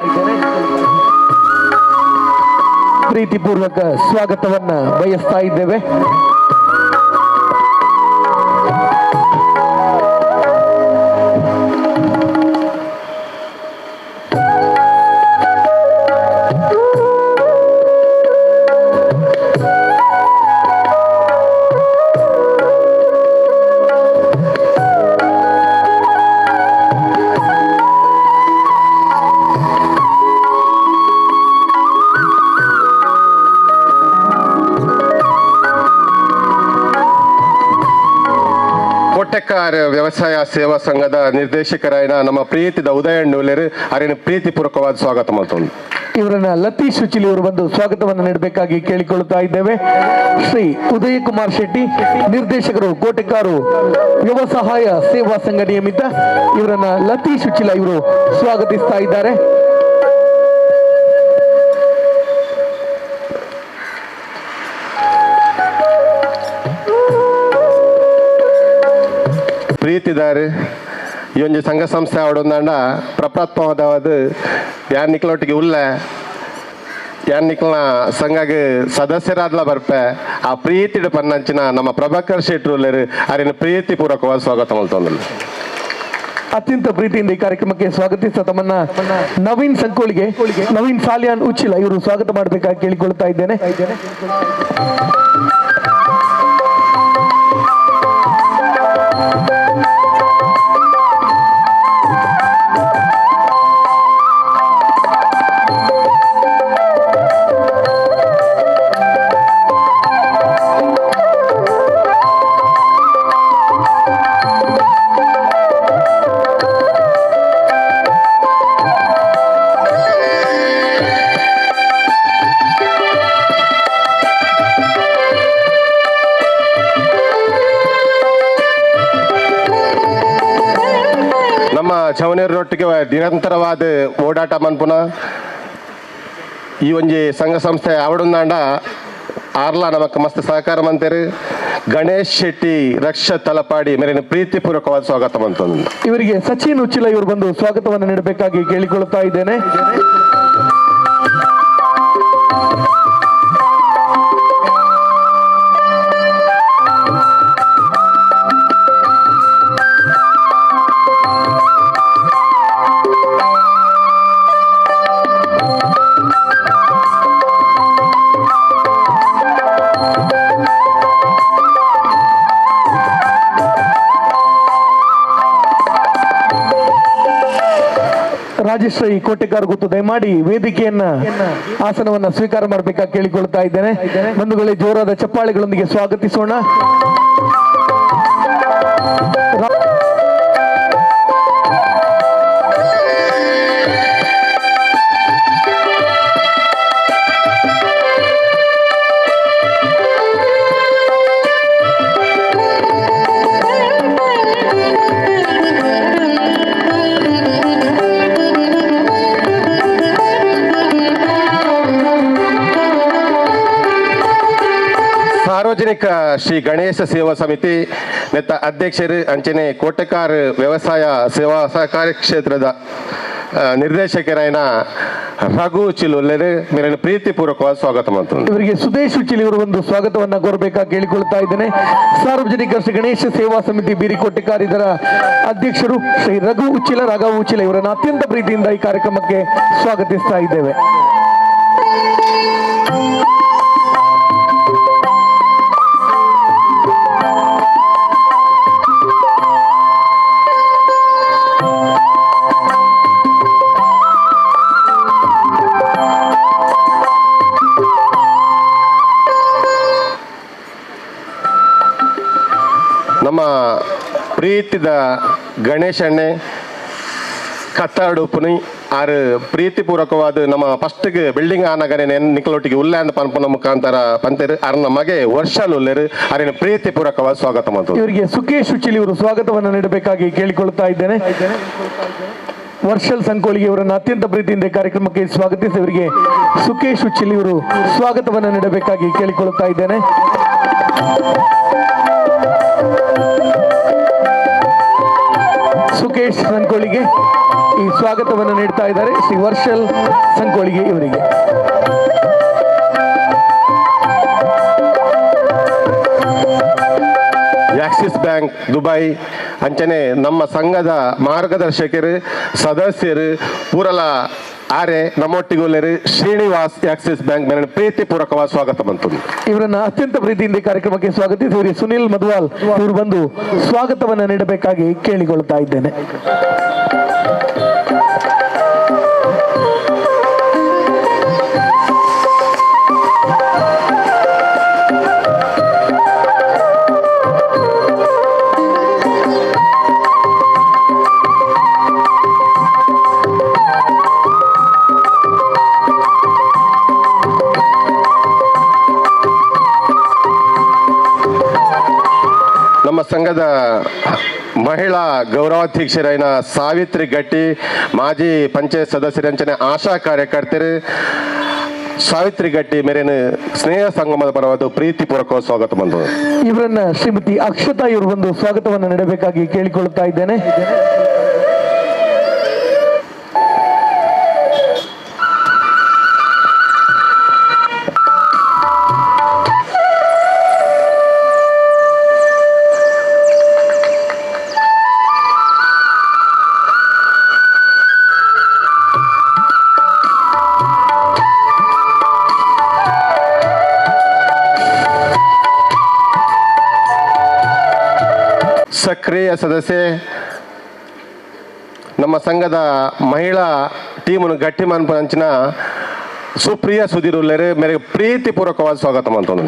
ಪ್ರೀತಿಪೂರ್ವಕ ಸ್ವಾಗತವನ್ನ ಬಯಸ್ತಾ ಇದ್ದೇವೆ. ಕೋಟೆಕ್ಕಾರ್ ವ್ಯವಸಾಯ ಸೇವಾ ಸಂಘದ ನಿರ್ದೇಶಕರಾಯಿನ ನಮ್ಮ ಪ್ರೀತಿದ ಉದಯಣ್ಣುಲೇರು ಅರಿನ ಪ್ರೀತಿಪೂರ್ವಕವಾದ ಸ್ವಾಗತ ಮಾಡ್ತಾರೆ. ಇವರನ್ನ ಲತೀಶ್ ಸುಚಿಲಿ ಅವರು ಬಂದು ಸ್ವಾಗತವನ್ನು ನೀಡಬೇಕಾಗಿ ಕೇಳಿಕೊಳ್ಳುತ್ತಾ ಇದ್ದೇವೆ. ಶ್ರೀ ಉದಯ ಕುಮಾರ್ ಶೆಟ್ಟಿ ನಿರ್ದೇಶಕರು ಕೋಟೆಕ್ಕಾರು ವ್ಯವಸಾಯ ಸೇವಾ ಸಂಘ ನಿಯಮಿತ ಇವರನ್ನ ಲತೀಶ್ ಸುಚಿಲ ಇವರು ಸ್ವಾಗತಿಸ್ತಾ ಇದ್ದಾರೆ. ಪ್ರೀತಿದಾರೆ ಈ ಒಂದು ಸಂಘ ಸಂಸ್ಥೆ ಆವಡೊಂದಾಂಡ ಪ್ರಪ್ರಥಮವಾದ ಯಾನ್ನಿಕ್ಲೊಟ್ಟಿಗೆ ಉಲ್ಲ ಯಾನ್ನಿಕ್ಲನ ಸಂಘಗೆ ಸದಸ್ಯರಾದ್ಲ ಬರ್ಪೆ ಆ ಪ್ರೀತಿಡ ಪನ್ನಂಚಿನ ನಮ್ಮ ಪ್ರಭಾಕರ್ ಶೆಟ್ರುಲ್ಲರು ಅರಿನ ಪ್ರೀತಿಪೂರ್ವಕವಾದ ಸ್ವಾಗತ ಮಾಡ್ತಂದ್ರು. ಅತ್ಯಂತ ಪ್ರೀತಿಯಿಂದ ಈ ಕಾರ್ಯಕ್ರಮಕ್ಕೆ ಸ್ವಾಗತಿಸಿದ ತಮ್ಮನ್ನ ನವೀನ್ ಸಂಕೋಳಿಗೆ ನವೀನ್ ಸಾಲಿಯಾನ್ ಉಚ್ಚಿಲ ಇವರು ಸ್ವಾಗತ ಮಾಡಬೇಕಾಗಿ ಕೇಳಿಕೊಳ್ತಾ ಇದ್ದೇನೆ. ಚವನೇರೊಟ್ಟಿಗೆ ನಿರಂತರವಾದ ಓಡಾಟ ಮನ್ಪುನ ಈ ಒಂಜಿ ಸಂಘ ಸಂಸ್ಥೆ ಆವಡುಂದಾಂಡ ಆರ್ಲ ನಮಕ್ ಮಸ್ತ್ ಸಹಕಾರ ಮಂತೇರು ಗಣೇಶ್ ಶೆಟ್ಟಿ ರಕ್ಷತ್ ತಲಪಾಡಿ ಮೇಲಿನ ಪ್ರೀತಿಪೂರ್ವಕವಾದ ಸ್ವಾಗತ ಮಂತಂದು ಇವರಿಗೆ ಸಚಿನ್ ಉಚ್ಚಿಲ ಇವರು ಬಂದು ಸ್ವಾಗತವನ್ನು ನೀಡಬೇಕಾಗಿ ಕೇಳಿಕೊಳ್ಳುತ್ತಾ ಇದ್ದೇನೆ. ರಾಜಶ್ರೀ ಕೋಟೆಕಾರ ಗೊತ್ತು ದಯಮಾಡಿ ವೇದಿಕೆಯನ್ನ ಆಸನವನ್ನ ಸ್ವೀಕಾರ ಮಾಡಬೇಕಾಗಿ ಕೇಳಿಕೊಳ್ತಾ ಇದ್ದೇನೆ. ಬಂಧುಗಳೇ, ಜೋರಾದ ಚಪ್ಪಾಳೆಗಳೊಂದಿಗೆ ಸ್ವಾಗತಿಸೋಣ. ಸಾರ್ವಜನಿಕ ಶ್ರೀ ಗಣೇಶ ಸೇವಾ ಸಮಿತಿ ನೆತ್ತ ಅಧ್ಯಕ್ಷರು ಅಂಚನೆ ಕೋಟೆಕಾರ ವ್ಯವಸಾಯ ಸೇವಾ ಸಹಕಾರಿ ಕ್ಷೇತ್ರದ ನಿರ್ದೇಶಕರಾಯನ ರಘು ಚಿಲುಲ್ಲೆರು ಮೇಲಿನ ಪ್ರೀತಿಪೂರ್ವಕವಾದ ಸ್ವಾಗತ ಮಾಡ್ತಾರೆ. ಇವರಿಗೆ ಸುದೇಶ್ ಉಚ್ಚಿಲ್ ಇವರು ಒಂದು ಸ್ವಾಗತವನ್ನ ಕೋರಬೇಕಾಗಿ ಕೇಳಿಕೊಳ್ತಾ ಇದ್ದೇನೆ. ಸಾರ್ವಜನಿಕ ಶ್ರೀ ಗಣೇಶ ಸೇವಾ ಸಮಿತಿ ಬೀರಿ ಕೋಟೆಕಾರ ಇದರ ಅಧ್ಯಕ್ಷರು ಶ್ರೀ ರಘು ಉಚ್ಚಿಲ ರಾಘವ್ ಉಚ್ಚಿಲ ಇವರನ್ನು ಅತ್ಯಂತ ಪ್ರೀತಿಯಿಂದ ಈ ಕಾರ್ಯಕ್ರಮಕ್ಕೆ ಸ್ವಾಗತಿಸ್ತಾ ಇದ್ದೇವೆ. ನಮ್ಮ ಪ್ರೀತಿದ ಗಣೇಶಣ್ಣೆ ಕತ್ತಾಡು ಪುನಿ ಆರು ಪ್ರೀತಿಪೂರ್ವಕವಾದ ನಮ್ಮ ಫಸ್ಟ್ಗೆ ಬಿಲ್ಡಿಂಗ್ ಆನಗನೆ ನಿಕ್ಕಲೊಟ್ಟಿಗೆ ಉಲ್ಲಾಂದ ಪನ್ಪುನ ಮುಖಾಂತರ ಪಂತೇರು ಅರ್ ನಮಗೆ ವರ್ಷಲ್ ಉಲ್ಲೇರು ಅರಿನ ಪ್ರೀತಿಪೂರ್ವಕವಾದ ಸ್ವಾಗತ ಮಾಡ್ತಾರೆ. ಇವರಿಗೆ ಸುಕೇಶ್ ಉಚ್ಚಿಲ್ ಇವರು ಸ್ವಾಗತವನ್ನು ನೀಡಬೇಕಾಗಿ ಕೇಳಿಕೊಳ್ತಾ ಇದ್ದೇನೆ. ವರ್ಷಲ್ ಸಂಕೋಳಿಗೆ ಇವರನ್ನು ಅತ್ಯಂತ ಪ್ರೀತಿಯಿಂದ ಕಾರ್ಯಕ್ರಮಕ್ಕೆ ಸ್ವಾಗತಿಸಿ ಇವರಿಗೆ ಸುಕೇಶ್ ಉಚ್ಚಿಲ್ ಇವರು ಸ್ವಾಗತವನ್ನು ನೀಡಬೇಕಾಗಿ ಕೇಳಿಕೊಳ್ತಾ ಇದ್ದೇನೆ. ಸುಕೇಶ್ ಸಂಕೋಳಿಗೆ ಈ ಸ್ವಾಗತವನ್ನು ನೀಡ್ತಾ ಇದ್ದಾರೆ ಶ್ರೀ ವರ್ಷಲ್ ಸಂಕೋಳಿಗೆ ಇವರಿಗೆ. ಆಕ್ಸಿಸ್ ಬ್ಯಾಂಕ್ ದುಬೈ ಅಂಚನೆ ನಮ್ಮ ಸಂಘದ ಮಾರ್ಗದರ್ಶಕರು ಸದಸ್ಯರು ಪೂರಲ ಆರೆ ನಮ್ಮೊಟ್ಟಿಗೊಳ್ಳೆರು ಶ್ರೀನಿವಾಸ್ ಆಕ್ಸಿಸ್ ಬ್ಯಾಂಕ್ ಮೇಲೆ ಪ್ರೀತಿಪೂರ್ವಕವಾದ ಸ್ವಾಗತ ಬಂತು. ಇವರನ್ನ ಅತ್ಯಂತ ಪ್ರೀತಿಯಿಂದ ಕಾರ್ಯಕ್ರಮಕ್ಕೆ ಸ್ವಾಗತಿಸಿ ಇವರಿಗೆ ಸುನಿಲ್ ಮದ್ವಾಲ್ ಇವರು ಬಂದು ಸ್ವಾಗತವನ್ನು ನೀಡಬೇಕಾಗಿ ಕೇಳಿಕೊಳ್ತಾ ಇದ್ದೇನೆ. ನಮ್ಮ ಸಂಘದ ಮಹಿಳಾ ಗೌರವಾಧ್ಯಕ್ಷರಾಯಿನ ಸಾವಿತ್ರಿ ಗಟ್ಟಿ, ಮಾಜಿ ಪಂಚಾಯತ್ ಸದಸ್ಯರಂಚನೆ ಆಶಾ ಕಾರ್ಯಕರ್ತರು ಸಾವಿತ್ರಿ ಗಟ್ಟಿ ಮೇರೇನು ಸ್ನೇಹ ಸಂಗಮದ ಪರವಾದ ಪ್ರೀತಿಪೂರ್ವಕ ಸ್ವಾಗತ ಬಂತು. ಇವರನ್ನ ಶ್ರೀಮತಿ ಅಕ್ಷತಾ ಇವರು ಬಂದು ಸ್ವಾಗತವನ್ನು ನೀಡಬೇಕಾಗಿ ಕೇಳಿಕೊಳ್ಳುತ್ತಾ ಇದ್ದೇನೆ. ಸಕ್ರಿಯ ಸದಸ್ಯೆ ನಮ್ಮ ಸಂಘದ ಮಹಿಳಾ ಟೀಮನ್ನು ಗಟ್ಟಿ ಮನ್ಪಂಚಿನ ಸುಪ್ರಿಯ ಸುಧೀರ್ ಉಲ್ಲೇರು ಮೇರೆಗೆ ಪ್ರೀತಿಪೂರ್ವಕವಾದ ಸ್ವಾಗತ ಮಾಡ್ತಾನೆ.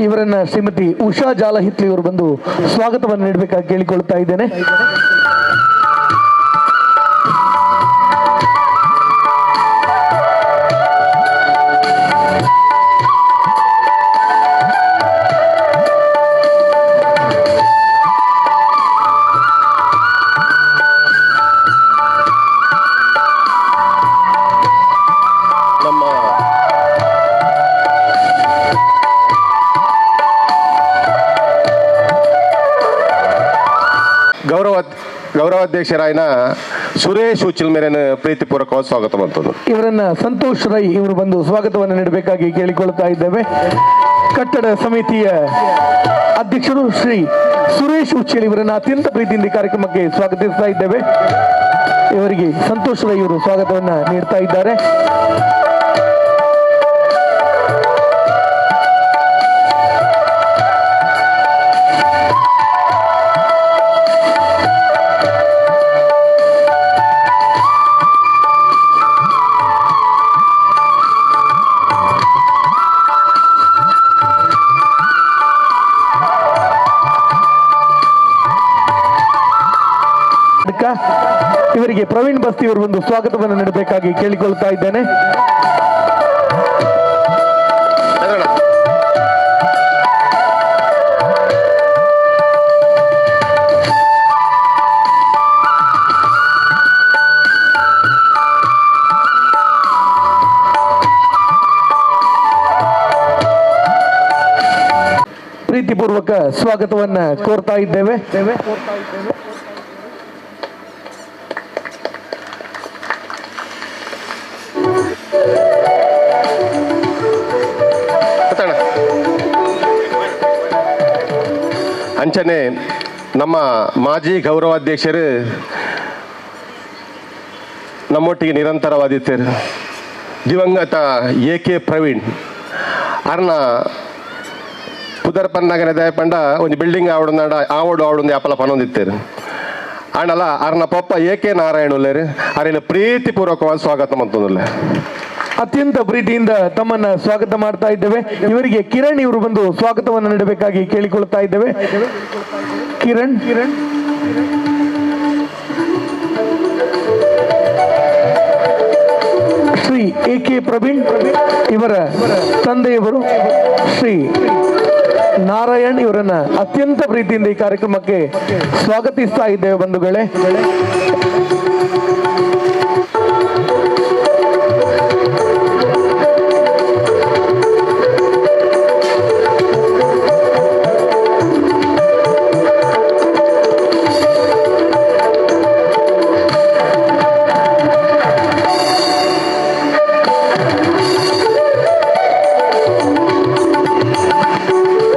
ಇವರನ್ನ ಶ್ರೀಮತಿ ಉಷಾ ಜಾಲಹಿತ್ಲಿ ಇವರು ಬಂದು ಸ್ವಾಗತವನ್ನು ನೀಡಬೇಕಾಗಿ ಕೇಳಿಕೊಳ್ತಾ ಇದ್ದೇನೆ. ಗೌರವಾಧ್ಯಕ್ಷರಾಯಿನ ಸುರೇಶ್ ಉಚ್ಚಿಲ್ ಮೇರೆನ ಪ್ರೀತಿಪೂರ್ವಕವಾದ ಸ್ವಾಗತ ಮಾಡ್ತದೆ. ಇವರನ್ನ ಸಂತೋಷ್ ರೈ ಇವರು ಬಂದು ಸ್ವಾಗತವನ್ನು ನೀಡಬೇಕಾಗಿ ಕೇಳಿಕೊಳ್ತಾ ಇದ್ದೇವೆ. ಕಟ್ಟಡ ಸಮಿತಿಯ ಅಧ್ಯಕ್ಷರು ಶ್ರೀ ಸುರೇಶ್ ಉಚ್ಚಿಲ್ ಇವರನ್ನ ಅತ್ಯಂತ ಪ್ರೀತಿಯಿಂದ ಕಾರ್ಯಕ್ರಮಕ್ಕೆ ಸ್ವಾಗತಿಸ್ತಾ ಇದ್ದೇವೆ. ಇವರಿಗೆ ಸಂತೋಷ್ ರೈ ಇವರು ಸ್ವಾಗತವನ್ನ ನೀಡ್ತಾ ಇದ್ದಾರೆ. ಇವರಿಗೆ ಪ್ರವೀಣ್ ಬಸ್ತಿ ಅವರು ಒಂದು ಸ್ವಾಗತವನ್ನು ನೀಡಬೇಕಾಗಿ ಕೇಳಿಕೊಳ್ತಾ ಇದ್ದೇನೆ. ಪ್ರೀತಿಪೂರ್ವಕ ಸ್ವಾಗತವನ್ನ ಕೋರ್ತಾ ಇದ್ದೇವೆ. ಅಂಚನೆ ನಮ್ಮ ಮಾಜಿ ಗೌರವಾಧ್ಯಕ್ಷರು ನಮ್ಮೊಟ್ಟಿಗೆ ನಿರಂತರವಾದಿದ್ದರು. ದಿವಂಗತ AK ಪ್ರವೀಣ್ ಅರ್ನ ಪುದರ್ ಪನ್ನಗನೆ ದಯಪಂಡ ಒಂದು ಬಿಲ್ಡಿಂಗ್ ಆವಡು ಯಾಪಲ ಪನೊಂದಿತ್ತೇರು ಅಣ್ಣಲ್ಲ ಅರ್ನ ಪಪ್ಪ AK ನಾರಾಯಣುಲ್ಲೇರು ಅರಿನ ಪ್ರೀತಿಪೂರ್ವಕವಾದ ಸ್ವಾಗತ ಮಂತಂದುಲ್ಲ. ಅತ್ಯಂತ ಪ್ರೀತಿಯಿಂದ ತಮ್ಮನ್ನ ಸ್ವಾಗತ ಮಾಡ್ತಾ ಇದ್ದೇವೆ. ಇವರಿಗೆ ಕಿರಣ್ ಇವರು ಬಂದು ಸ್ವಾಗತವನ್ನು ನೀಡಬೇಕಾಗಿ ಕೇಳಿಕೊಳ್ತಾ ಇದ್ದೇವೆ. ಕಿರಣ್ ಶ್ರೀ AK ಪ್ರವೀಣ್ ಇವರ ತಂದೆಯವರು ಶ್ರೀ ನಾರಾಯಣ್ ಇವರನ್ನ ಅತ್ಯಂತ ಪ್ರೀತಿಯಿಂದ ಈ ಕಾರ್ಯಕ್ರಮಕ್ಕೆ ಸ್ವಾಗತಿಸ್ತಾ ಇದ್ದೇವೆ ಬಂಧುಗಳೇ.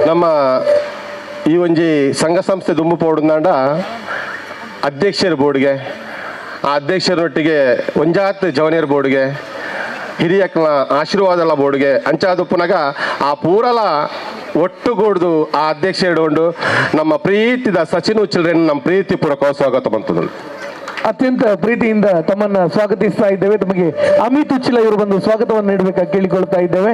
ನಮ್ಮ ಈ ಒಂಜಿ ಸಂಘ ಸಂಸ್ಥೆ ದುಂಬು ಪೋಡುಂದಾಂಡ ಅಧ್ಯಕ್ಷರ ಬೋರ್ಡ್ಗೆ ಆ ಅಧ್ಯಕ್ಷರೊಟ್ಟಿಗೆ ಒಂಜಾತ್ ಜವನಿಯರ್ ಬೋರ್ಡ್ಗೆ ಹಿರಿಯಕ್ಕಳ ಆಶೀರ್ವಾದಲ ಬೋರ್ಡ್ಗೆ ಅಂಚಾದುಪ್ಪುನಾಗ ಆ ಪೂರಲ ಒಟ್ಟುಗೂಡ್ದು ಆ ಅಧ್ಯಕ್ಷ ಹಿಡ್ಕೊಂಡು ನಮ್ಮ ಪ್ರೀತಿದ ಸಚಿನ್ ಉಚ್ಚಿಲ್ರೇನು ನಮ್ಮ ಪ್ರೀತಿ ಪೂರ್ವಕ ಸ್ವಾಗತ ಬಂತದ್ದು. ಅತ್ಯಂತ ಪ್ರೀತಿಯಿಂದ ತಮ್ಮನ್ನ ಸ್ವಾಗತಿಸ್ತಾ ಇದ್ದೇವೆ. ತಮಗೆ ಅಮಿತ್ ಉಚ್ಚಿಲ ಇವರು ಬಂದು ಸ್ವಾಗತವನ್ನು ನೀಡಬೇಕಾಗಿ ಕೇಳಿಕೊಳ್ತಾ ಇದ್ದೇವೆ.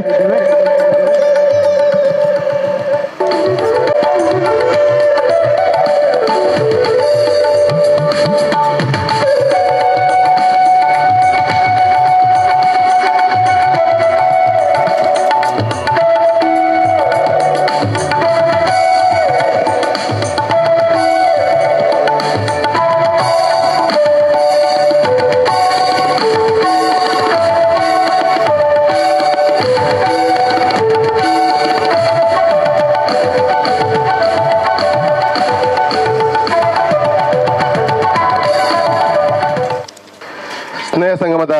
ಸ್ನೇಹ ಸಂಗಮದ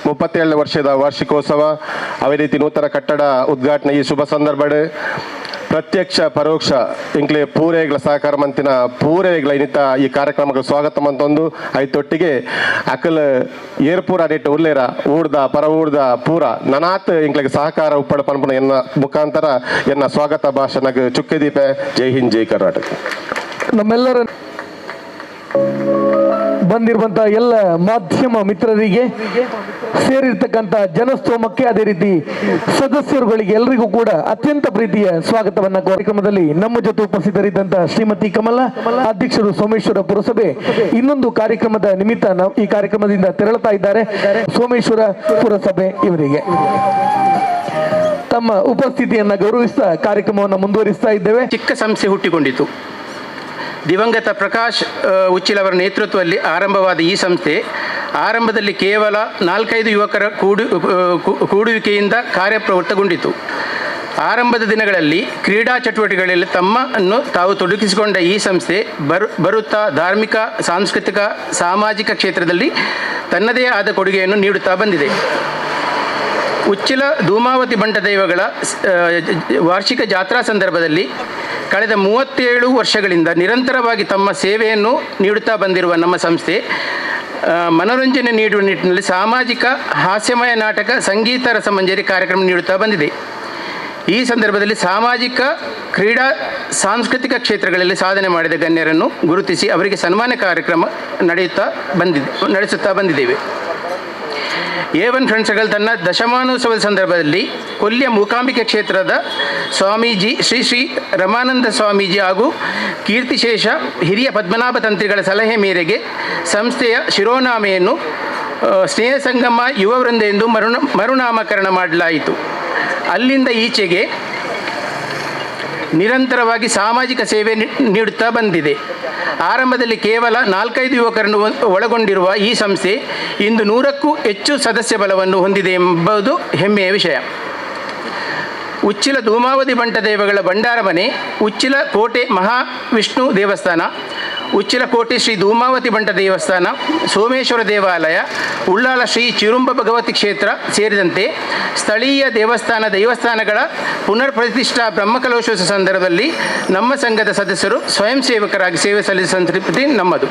37ನೇ ವರ್ಷದ ವಾರ್ಷಿಕೋತ್ಸವ ಅದೇ ರೀತಿ ನೂತನ ಕಟ್ಟಡ ಉದ್ಘಾಟನೆ ಈ ಶುಭ ಸಂದರ್ಭಡ್ ಪ್ರತ್ಯಕ್ಷ ಪರೋಕ್ಷ ಇಂಕ್ಲೆ ಪೂರೇಗಳ ಸಹಕಾರ ಮಂತಿನ ಪೂರೇಗಳ ಇನ್ನಿತ ಈ ಕಾರ್ಯಕ್ರಮಕ್ಕೆ ಸ್ವಾಗತ ಮಂತೊಂದು ಐತೊಟ್ಟಿಗೆ ಅಕಲ್ ಏರ್ಪೂರ ಅಡಿಟ್ಟು ಉಲ್ಲೇರ ಊಡ್ದ ಪರ ಊಡ್ದ ಪೂರ ನನಾತ್ ಇಂಕ್ಲೆಗೆ ಸಹಕಾರ ಉಪ್ಪಡ ಪನ್ಪುನ ಎನ್ನ ಮುಖಾಂತರ ಎನ್ನ ಸ್ವಾಗತ ಭಾಷಣಕ್ಕೆ ಚುಕ್ಕೆ ದೀಪೆ. ಜೈ ಹಿಂದ್ ಜೈ ಕರ್ನಾಟಕ. ನಮ್ಮೆಲ್ಲರ ಬಂದಿರುವಂತ ಎಲ್ಲ ಮಾಧ್ಯಮ ಮಿತ್ರರಿಗೆ ಸೇರಿರ್ತಕ್ಕಂಥ ಜನಸ್ತೋಮಕ್ಕೆ ಅದೇ ರೀತಿ ಸದಸ್ಯರುಗಳಿಗೆ ಎಲ್ಲರಿಗೂ ಕೂಡ ಅತ್ಯಂತ ಪ್ರೀತಿಯ ಸ್ವಾಗತವನ್ನ ಕಾರ್ಯಕ್ರಮದಲ್ಲಿ ನಮ್ಮ ಜೊತೆ ಉಪಸ್ಥಿತರಿದ್ದಂತ ಶ್ರೀಮತಿ ಕಮಲಾ ಅಧ್ಯಕ್ಷರು ಸೋಮೇಶ್ವರ ಪುರಸಭೆ ಇನ್ನೊಂದು ಕಾರ್ಯಕ್ರಮದ ನಿಮಿತ್ತ ಈ ಕಾರ್ಯಕ್ರಮದಿಂದ ತೆರಳುತ್ತಾ ಇದ್ದಾರೆ. ಸೋಮೇಶ್ವರ ಪುರಸಭೆ ಇವರಿಗೆ ತಮ್ಮ ಉಪಸ್ಥಿತಿಯನ್ನ ಗೌರವಿಸ್ತಾ ಕಾರ್ಯಕ್ರಮವನ್ನು ಮುಂದುವರಿಸ್ತಾ ಇದ್ದೇವೆ. ಚಿಕ್ಕ ಸಂಸ್ಥೆ ಹುಟ್ಟಿಕೊಂಡಿತು. ದಿವಂಗತ ಪ್ರಕಾಶ್ ಉಚ್ಚಿಲ್ ಅವರ ನೇತೃತ್ವದಲ್ಲಿ ಆರಂಭವಾದ ಈ ಸಂಸ್ಥೆ ಆರಂಭದಲ್ಲಿ ಕೇವಲ 4-5 ಯುವಕರ ಕೂಡುವಿಕೆಯಿಂದ ಕಾರ್ಯಪ್ರವೃತ್ತಗೊಂಡಿತು. ಆರಂಭದ ದಿನಗಳಲ್ಲಿ ಕ್ರೀಡಾ ಚಟುವಟಿಕೆಗಳಲ್ಲಿ ತಮ್ಮನ್ನು ತಾವು ತೊಡಗಿಸಿಕೊಂಡ ಈ ಸಂಸ್ಥೆ ಬರುತ್ತಾ ಧಾರ್ಮಿಕ, ಸಾಂಸ್ಕೃತಿಕ, ಸಾಮಾಜಿಕ ಕ್ಷೇತ್ರದಲ್ಲಿ ತನ್ನದೇ ಆದ ಕೊಡುಗೆಯನ್ನು ನೀಡುತ್ತಾ ಬಂದಿದೆ. ಉಚ್ಚಿಲ ಧೂಮಾವತಿ ಬಂಟ ದೈವಗಳ ವಾರ್ಷಿಕ ಜಾತ್ರಾ ಸಂದರ್ಭದಲ್ಲಿ ಕಳೆದ 37 ವರ್ಷಗಳಿಂದ ನಿರಂತರವಾಗಿ ತಮ್ಮ ಸೇವೆಯನ್ನು ನೀಡುತ್ತಾ ಬಂದಿರುವ ನಮ್ಮ ಸಂಸ್ಥೆ ಮನೋರಂಜನೆ ನೀಡುವ ನಿಟ್ಟಿನಲ್ಲಿ ಸಾಮಾಜಿಕ, ಹಾಸ್ಯಮಯ ನಾಟಕ, ಸಂಗೀತ, ರಸಮಂಜರಿ ಕಾರ್ಯಕ್ರಮ ನೀಡುತ್ತಾ ಬಂದಿದೆ. ಈ ಸಂದರ್ಭದಲ್ಲಿ ಸಾಮಾಜಿಕ, ಕ್ರೀಡಾ, ಸಾಂಸ್ಕೃತಿಕ ಕ್ಷೇತ್ರಗಳಲ್ಲಿ ಸಾಧನೆ ಮಾಡಿದ ಗಣ್ಯರನ್ನು ಗುರುತಿಸಿ ಅವರಿಗೆ ಸನ್ಮಾನ ಕಾರ್ಯಕ್ರಮ ನಡೆಸುತ್ತಾ ಬಂದಿದ್ದೇವೆ. A1 ಫ್ರೆಂಡ್ಸ್ಗಳು ತನ್ನ ದಶಮಾನೋತ್ಸವದ ಸಂದರ್ಭದಲ್ಲಿ ಕೊಲ್ಲಿಯ ಮೂಕಾಂಬಿಕೆ ಕ್ಷೇತ್ರದ ಸ್ವಾಮೀಜಿ ಶ್ರೀ ರಮಾನಂದ ಸ್ವಾಮೀಜಿ ಹಾಗೂ ಕೀರ್ತಿಶೇಷ ಹಿರಿಯ ಪದ್ಮನಾಭ ತಂತ್ರಿಗಳ ಸಲಹೆ ಮೇರೆಗೆ ಸಂಸ್ಥೆಯ ಶಿರೋನಾಮೆಯನ್ನು ಸ್ನೇಹ ಸಂಗಮ ಯುವ ವೃಂದ ಎಂದು ಮರುನಾಮಕರಣ ಮಾಡಲಾಯಿತು. ಅಲ್ಲಿಂದ ಈಚೆಗೆ ನಿರಂತರವಾಗಿ ಸಾಮಾಜಿಕ ಸೇವೆ ನೀಡುತ್ತಾ ಬಂದಿದೆ. ಆರಂಭದಲ್ಲಿ ಕೇವಲ 4-5 ಯುವಕರನ್ನು ಒಳಗೊಂಡಿರುವ ಈ ಸಂಸ್ಥೆ ಇಂದು 100ಕ್ಕೂ ಹೆಚ್ಚು ಸದಸ್ಯ ಬಲವನ್ನು ಹೊಂದಿದೆ ಎಂಬುದು ಹೆಮ್ಮೆಯ ವಿಷಯ. ಉಚ್ಚಿಲ ಧೂಮಾವತಿ ಬಂಟ ದೈವಗಳ ಭಂಡಾರಮನೆ, ಉಚ್ಚಿಲ ಕೋಟೆ ಮಹಾವಿಷ್ಣು ದೇವಸ್ಥಾನ, ಉಚ್ಚಿಲ ಕೋಟೆ ಶ್ರೀ ಧೂಮಾವತಿ ಬಂಟ ದೇವಸ್ಥಾನ, ಸೋಮೇಶ್ವರ ದೇವಾಲಯ, ಉಳ್ಳಾಲ ಶ್ರೀ ಚಿರುಂಬ ಭಗವತಿ ಕ್ಷೇತ್ರ ಸೇರಿದಂತೆ ಸ್ಥಳೀಯ ದೇವಸ್ಥಾನಗಳ ಪುನರ್ ಪ್ರತಿಷ್ಠಾ ಬ್ರಹ್ಮಕಲಶೋತ್ಸವ ಸಂದರ್ಭದಲ್ಲಿ ನಮ್ಮ ಸಂಘದ ಸದಸ್ಯರು ಸ್ವಯಂ ಸೇವಕರಾಗಿ ಸೇವೆ ಸಲ್ಲಿಸುವ ಸಂತೃಪ್ತಿ ನಮ್ಮದು.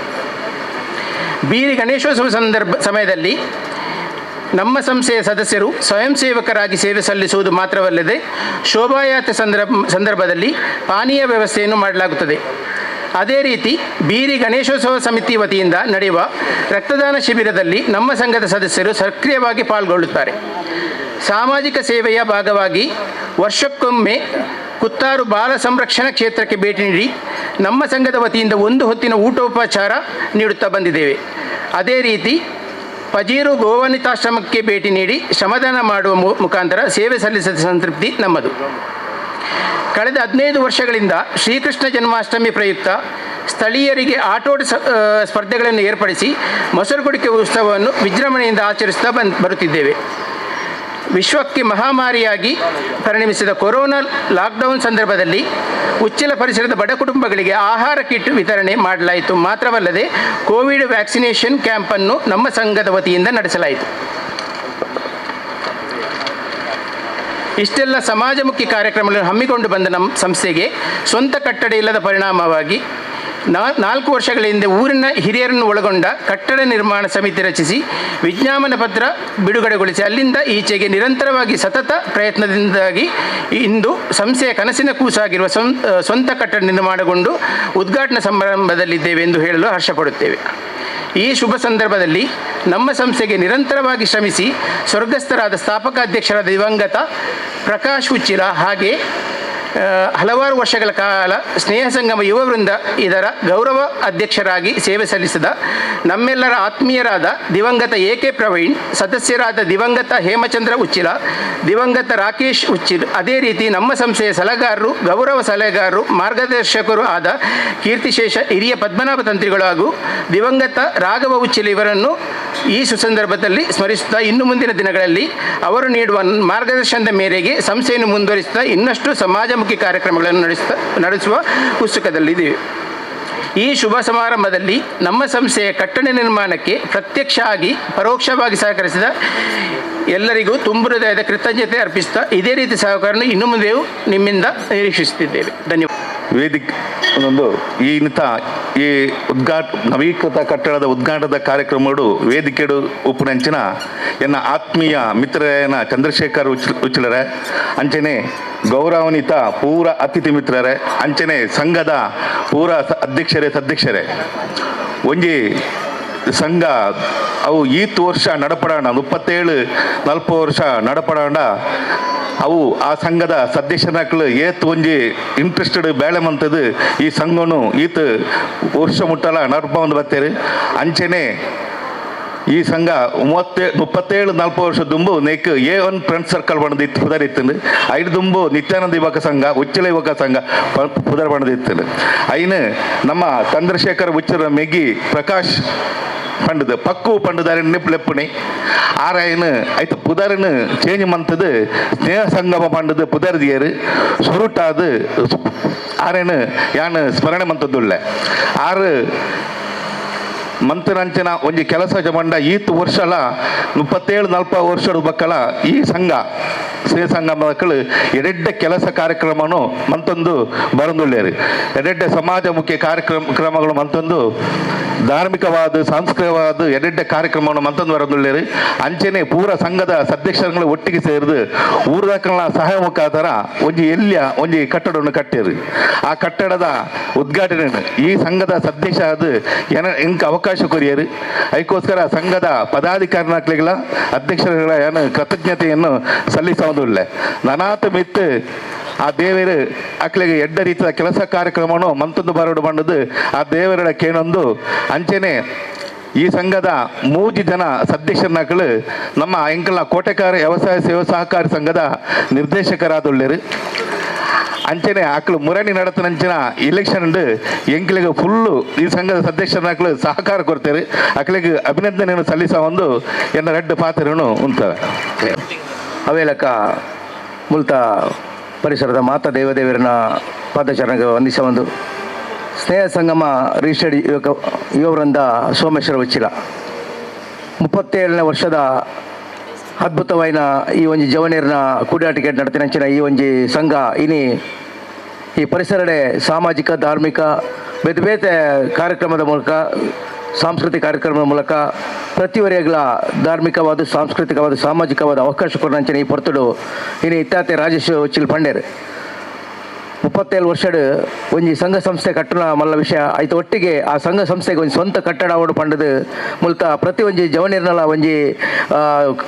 ಬೀರಿ ಗಣೇಶೋತ್ಸವ ಸಮಯದಲ್ಲಿ ನಮ್ಮ ಸಂಸ್ಥೆಯ ಸದಸ್ಯರು ಸ್ವಯಂ ಸೇವಕರಾಗಿ ಸೇವೆ ಸಲ್ಲಿಸುವುದು ಮಾತ್ರವಲ್ಲದೆ ಶೋಭಾಯಾತ್ರೆ ಸಂದರ್ಭದಲ್ಲಿ ಪಾನೀಯ ವ್ಯವಸ್ಥೆಯನ್ನು ಮಾಡಲಾಗುತ್ತದೆ. ಅದೇ ರೀತಿ ಬೀರಿ ಗಣೇಶೋತ್ಸವ ಸಮಿತಿ ವತಿಯಿಂದ ನಡೆಯುವ ರಕ್ತದಾನ ಶಿಬಿರದಲ್ಲಿ ನಮ್ಮ ಸಂಘದ ಸದಸ್ಯರು ಸಕ್ರಿಯವಾಗಿ ಪಾಲ್ಗೊಳ್ಳುತ್ತಾರೆ. ಸಾಮಾಜಿಕ ಸೇವೆಯ ಭಾಗವಾಗಿ ವರ್ಷಕ್ಕೊಮ್ಮೆ ಕುತ್ತಾರು ಬಾಲ ಸಂರಕ್ಷಣಾ ಕ್ಷೇತ್ರಕ್ಕೆ ಭೇಟಿ ನೀಡಿ ನಮ್ಮ ಸಂಘದ ವತಿಯಿಂದ 1 ಹೊತ್ತಿನ ಊಟೋಪಚಾರ ನೀಡುತ್ತಾ ಬಂದಿದ್ದೇವೆ. ಅದೇ ರೀತಿ ಪಜೀರು ಗೋವನಿತಾಶ್ರಮಕ್ಕೆ ಭೇಟಿ ನೀಡಿ ಶ್ರಮದಾನ ಮಾಡುವ ಮುಖಾಂತರ ಸೇವೆ ಸಲ್ಲಿಸಿದ ಸಂತೃಪ್ತಿ ನಮ್ಮದು. ಕಳೆದ 15 ವರ್ಷಗಳಿಂದ ಶ್ರೀಕೃಷ್ಣ ಜನ್ಮಾಷ್ಟಮಿ ಪ್ರಯುಕ್ತ ಸ್ಥಳೀಯರಿಗೆ ಆಟೋಟ ಸ್ಪರ್ಧೆಗಳನ್ನು ಏರ್ಪಡಿಸಿ ಮೊಸರುಗುಡಿಕೆ ಉತ್ಸವವನ್ನು ವಿಜೃಂಭಣೆಯಿಂದ ಆಚರಿಸುತ್ತಾ ಬರುತ್ತಿದ್ದೇವೆ. ವಿಶ್ವಕ್ಕೆ ಮಹಾಮಾರಿಯಾಗಿ ಪರಿಣಮಿಸಿದ ಕೊರೋನಾ ಲಾಕ್ಡೌನ್ ಸಂದರ್ಭದಲ್ಲಿ ಉಚ್ಚಿಲ ಪರಿಸರದ ಬಡ ಕುಟುಂಬಗಳಿಗೆ ಆಹಾರ ಕಿಟ್ ವಿತರಣೆ ಮಾಡಲಾಯಿತು. ಮಾತ್ರವಲ್ಲದೆ ಕೋವಿಡ್ ವ್ಯಾಕ್ಸಿನೇಷನ್ ಕ್ಯಾಂಪನ್ನು ನಮ್ಮ ಸಂಘದ ವತಿಯಿಂದ ನಡೆಸಲಾಯಿತು. ಇಷ್ಟೆಲ್ಲ ಸಮಾಜಮುಖಿ ಕಾರ್ಯಕ್ರಮಗಳನ್ನು ಹಮ್ಮಿಕೊಂಡು ಬಂದ ನಮ್ಮ ಸಂಸ್ಥೆಗೆ ಸ್ವಂತ ಕಟ್ಟಡ ಇಲ್ಲದ ಪರಿಣಾಮವಾಗಿ 4 ವರ್ಷಗಳ ಹಿಂದೆ ಊರಿನ ಹಿರಿಯರನ್ನು ಒಳಗೊಂಡ ಕಟ್ಟಡ ನಿರ್ಮಾಣ ಸಮಿತಿ ರಚಿಸಿ ವಿಜ್ಞಾಪನ ಪತ್ರ ಬಿಡುಗಡೆಗೊಳಿಸಿ ಅಲ್ಲಿಂದ ಈಚೆಗೆ ನಿರಂತರವಾಗಿ ಸತತ ಪ್ರಯತ್ನದಿಂದಾಗಿ ಇಂದು ಸಂಸ್ಥೆಯ ಕನಸಿನ ಕೂಸಾಗಿರುವ ಸ್ವಂತ ಕಟ್ಟಡ ನಿರ್ಮಾಣಗೊಂಡು ಉದ್ಘಾಟನಾ ಸಮಾರಂಭದಲ್ಲಿದ್ದೇವೆ ಎಂದು ಹೇಳಲು ಹರ್ಷಪಡುತ್ತೇವೆ. ಈ ಶುಭ ಸಂದರ್ಭದಲ್ಲಿ ನಮ್ಮ ಸಂಸ್ಥೆಗೆ ನಿರಂತರವಾಗಿ ಶ್ರಮಿಸಿ ಸ್ವರ್ಗಸ್ಥರಾದ ಸ್ಥಾಪಕ ಅಧ್ಯಕ್ಷರಾದ ದಿವಂಗತ ಪ್ರಕಾಶ್ ಉಚ್ಚಿಲ ಹಾಗೆ ಹಲವಾರು ವರ್ಷಗಳ ಕಾಲ ಸ್ನೇಹ ಸಂಗಮ ಯುವ ವೃಂದ ಇದರ ಗೌರವ ಅಧ್ಯಕ್ಷರಾಗಿ ಸೇವೆ ಸಲ್ಲಿಸಿದ ನಮ್ಮೆಲ್ಲರ ಆತ್ಮೀಯರಾದ ದಿವಂಗತ AK ಪ್ರವೀಣ್, ಸದಸ್ಯರಾದ ದಿವಂಗತ ಹೇಮಚಂದ್ರ ಉಚ್ಚಿಲ, ದಿವಂಗತ ರಾಕೇಶ್ ಉಚ್ಚಿಲ್, ಅದೇ ರೀತಿ ನಮ್ಮ ಸಂಸ್ಥೆಯ ಸಲಹೆಗಾರರು, ಗೌರವ ಸಲಹೆಗಾರರು, ಮಾರ್ಗದರ್ಶಕರು ಆದ ಕೀರ್ತಿಶೇಷ ಹಿರಿಯ ಪದ್ಮನಾಭ ತಂತ್ರಿಗಳು ಹಾಗೂ ದಿವಂಗತ ರಾಘವ ಉಚ್ಚಿಲ್ ಇವರನ್ನು ಈ ಸುಸಂದರ್ಭದಲ್ಲಿ ಸ್ಮರಿಸುತ್ತಾ ಇನ್ನು ಮುಂದಿನ ದಿನಗಳಲ್ಲಿ ಅವರು ನೀಡುವ ಮಾರ್ಗದರ್ಶನದ ಮೇರೆಗೆ ಸಂಸ್ಥೆಯನ್ನು ಮುಂದುವರಿಸುತ್ತಾ ಇನ್ನಷ್ಟು ಸಮಾಜಮುಖಿ ಕಾರ್ಯಕ್ರಮಗಳನ್ನು ನಡೆಸುವ ಉತ್ಸುಕದಲ್ಲಿದ್ದೀವಿ. ಈ ಶುಭ ಸಮಾರಂಭದಲ್ಲಿ ನಮ್ಮ ಸಂಸ್ಥೆಯ ಕಟ್ಟಡ ನಿರ್ಮಾಣಕ್ಕೆ ಪ್ರತ್ಯಕ್ಷ ಆಗಿ ಪರೋಕ್ಷವಾಗಿ ಸಹಕರಿಸಿದ ಎಲ್ಲರಿಗೂ ತುಂಬ ಹೃದಯದ ಕೃತಜ್ಞತೆ ಅರ್ಪಿಸುತ್ತಾ ಇದೇ ರೀತಿ ಸಹಕಾರವನ್ನು ಇನ್ನು ಮುಂದೆಯೂ ನಿಮ್ಮಿಂದ ನಿರೀಕ್ಷಿಸುತ್ತಿದ್ದೇವೆ. ಧನ್ಯವಾದ. ವೇದಿಕೆ ಒಂದು ಈ ನವೀಕೃತ ಕಟ್ಟಡದ ಉದ್ಘಾಟನದ ಕಾರ್ಯಕ್ರಮಗಳು ವೇದಿಕೆಡು ಉಪನಂಚಿನ ಎನ್ನ ಆತ್ಮೀಯ ಮಿತ್ರರೇನ ಚಂದ್ರಶೇಖರ್ ಉಚ್ಚಿಲರೆ, ಅಂಚನೆ ಗೌರವಾನ್ವಿತ ಪೂರ ಅತಿಥಿ ಮಿತ್ರರೇ, ಅಂಚನೆ ಸಂಘದ ಪೂರ ಅಧ್ಯಕ್ಷರೇ ಒಂಜಿ ಸಂಘ ಅವು ಈತ್ ವರ್ಷ ನಡಪಡಾಂಡ 37-40 ವರ್ಷ ನಡಪಡಾಂಡ ಅವು ಆ ಸಂಘದ ಸದಸ್ಯನಕ್ಲು ಏತ್ ಒಂಜಿ ಇಂಟ್ರೆಸ್ಟೆಡ್ ಬೇಳೆ ಮಂತದು ಈ ಸಂಘನು ಈತ್ ವರ್ಷ ಮುಟ್ಟಲ ನಡ್ಪಂದು ಬರ್ತೇವೆ. ಅಂಚನೆ ಈ ಸಂಘ 37-40 ವರ್ಷ ದುಂಬು ನೆಕ್ A1 ಫ್ರೆಂಡ್ ಸರ್ಕಲ್ ಬಣದಿತ್ತು ಪುದರಿತ್ತು. ಐದು ದುಂಬು ನಿತ್ಯಾನಂದ ಯುವಕ ಸಂಘ, ಉಚ್ಚಿಲ ಯುವಕ ಸಂಘ ಪುದರ್ ಬಣದಿತ್ತು. ಐನು ನಮ್ಮ ಚಂದ್ರಶೇಖರ್ ಉಚ್ಚಿರ ಮೆಗಿ ಪ್ರಕಾಶ್ ಪಂಡದು ಪಕ್ಕು ಪಂಡದಾರೆ ಲೆಪ್ಪುಣಿ ಆರಾಯನು ಐತು ಪುದರ್ನು ಚೇಂಜ್ ಮಂತದು ಸ್ನೇಹ ಸಂಗಮ ಪಂಡದು ಪುದರ್ದಿಯರು ಸುರುಟಾದು ಆರೇನು ಯಾನು ಸ್ಮರಣೆ ಮಂತದ್ದುಳ್ಳೆ ಆರು ಮಂತನಂಚನ ಒಂಜಿ ಕೆಲಸ ಮಂಡ ಈತ್ ವರ್ಷಲ 37-40 ವರ್ಷದ ಮಕ್ಕಳ ಈ ಸಂಘ ಸ್ನೇಹ ಸಂಘ ಮಕ್ಕಳು ಎಡೆಡ್ಡೆ ಕೆಲಸ ಕಾರ್ಯಕ್ರಮನು ಮಂತೊಂದು ಬರಂದುಳ್ಳೇರು ಎಡೆಡ್ಡೆ ಸಮಾಜಮುಖಿ ಕ್ರಮಗಳು ಮಂತೊಂದು ಧಾರ್ಮಿಕವಾದ ಸಾಂಸ್ಕೃತಿಕವಾದ ಎಡೆಡ್ಡೆ ಕಾರ್ಯಕ್ರಮವನ್ನು ಮಂತೊಂದು ಬರಂದುಳ್ಳೇರು ಅಂಚೆನೆ ಪೂರ ಸಂಘದ ಸದಸ್ಯರುಗಳು ಒಟ್ಟಿಗೆ ಸೇರಿದು ಊರದಕ್ಕಳ ಸಹಾಯ ಮುಖಾಂತರ ಒಂಜಿ ಕಟ್ಟಡವನ್ನು ಕಟ್ಟಿರು ಆ ಕಟ್ಟಡದ ಉದ್ಘಾಟನೆ ಈ ಸಂಘದ ಸದಸ್ಯ ಅದು ಎಂಕ ಅವಕಾಶ ಕೊರಿಯರು ಅದಕ್ಕೋಸ್ಕರ ಸಂಘದ ಪದಾಧಿಕಾರಿಗಳ ಅಧ್ಯಕ್ಷರುಗಳ ಏನು ಕೃತಜ್ಞತೆಯನ್ನು ಸಲ್ಲಿಸೋದಿಲ್ಲ ನನಾತ ಮಿತ್ತು ಆ ದೇವರು ಅಕ್ಲಿಗೆ ಎಡ್ಡ ರೀತಿಯ ಕೆಲಸ ಕಾರ್ಯಕ್ರಮವನ್ನು ಮಂತೊಂದು ಬರಡು ಬಂಡದು ಆ ದೇವರ ಕೇಳೊಂದು ಅಂಚೆನೆ ಈ ಸಂಘದ 3 ಜನ ಸದಸ್ಯರಗಳು ನಮ್ಮ ಎಂಕಲ್ನ ಕೋಟೆಕಾರ ವ್ಯವಸಾಯ ಸೇವಾ ಸಹಕಾರಿ ಸಂಘದ ನಿರ್ದೇಶಕರಾದುಳ್ಳರು ಅಂಚನೆ ಆಕಳು ಮುರಣಿ ನಡತನಂಚಿನ ಇಲೆಕ್ಷನ್ ಉಂಡು ಎಂಕ್ಲಿಗೆ ಫುಲ್ಲು ಈ ಸಂಘದ ಸದಸ್ಯರನ್ನಾಕಳು ಸಹಕಾರ ಕೊಡ್ತಾರೆ ಅಕ್ಲಿಗೆ ಅಭಿನಂದನೆಯನ್ನು ಸಲ್ಲಿಸ ಒಂದು ಎನ್ನ ರೆಡ್ಡು ಪಾತ್ರನು ಉಂಟವೆ ಅವೇಲಕ ಮುಲ್ತ ಪರಿಸರದ ಮಾತಾ ದೇವದೇವರನ್ನ ಪಾದಚರಣೆಗೆ ವಂದಿಸ ಒಂದು ಸ್ನೇಹ ಸಂಗಮ ರಿಜಿಸ್ಟರ್ಡ್ ಯುವವೃಂದ ಸೋಮೇಶ್ವರ ಉಚ್ಚಿಲ 37ನೇ ವರ್ಷದ ಅದ್ಭುತವಾದ ಈ ಒಂಜಿ ಜವನೇರಿನ ಕೂಡಾಟಿಕೆ ನಡತಿನಂಚಿನ ಈ ಒಂಜಿ ಸಂಘ ಇನಿ ಈ ಪರಿಸರಡೆ ಸಾಮಾಜಿಕ ಧಾರ್ಮಿಕ ಬೇತೆ ಬೇತೆ ಕಾರ್ಯಕ್ರಮದ ಮೂಲಕ ಸಾಂಸ್ಕೃತಿಕ ಕಾರ್ಯಕ್ರಮದ ಮೂಲಕ ಪ್ರತಿವರೆಗಳ ಧಾರ್ಮಿಕವಾದ ಸಾಂಸ್ಕೃತಿಕವಾದ ಸಾಮಾಜಿಕವಾದ ಅವಕಾಶ ಕೊಡಂಚಿನ ಈ ಪೊರ್ತುಡು ಇನಿ ಇತ್ತಾತೆ ರಾಜೇಶ್ ಉಚ್ಚಿಲ್ ಪಂಡೇರು 37 ವರ್ಷದ ಒಂಜಿ ಸಂಘ ಸಂಸ್ಥೆ ಕಟ್ಟಣ ಮಲ್ಲ ವಿಷಯ ಆಯ್ತು ಒಟ್ಟಿಗೆ ಆ ಸಂಘ ಸಂಸ್ಥೆಗೆ ಒಂದು ಸ್ವಂತ ಕಟ್ಟಡ ಅವಡು ಪಂಡದು ಮುಲ್ತ ಪ್ರತಿ ಒಂಜಿ ಜವನೀರ್ನಲ ಒಂಜಿ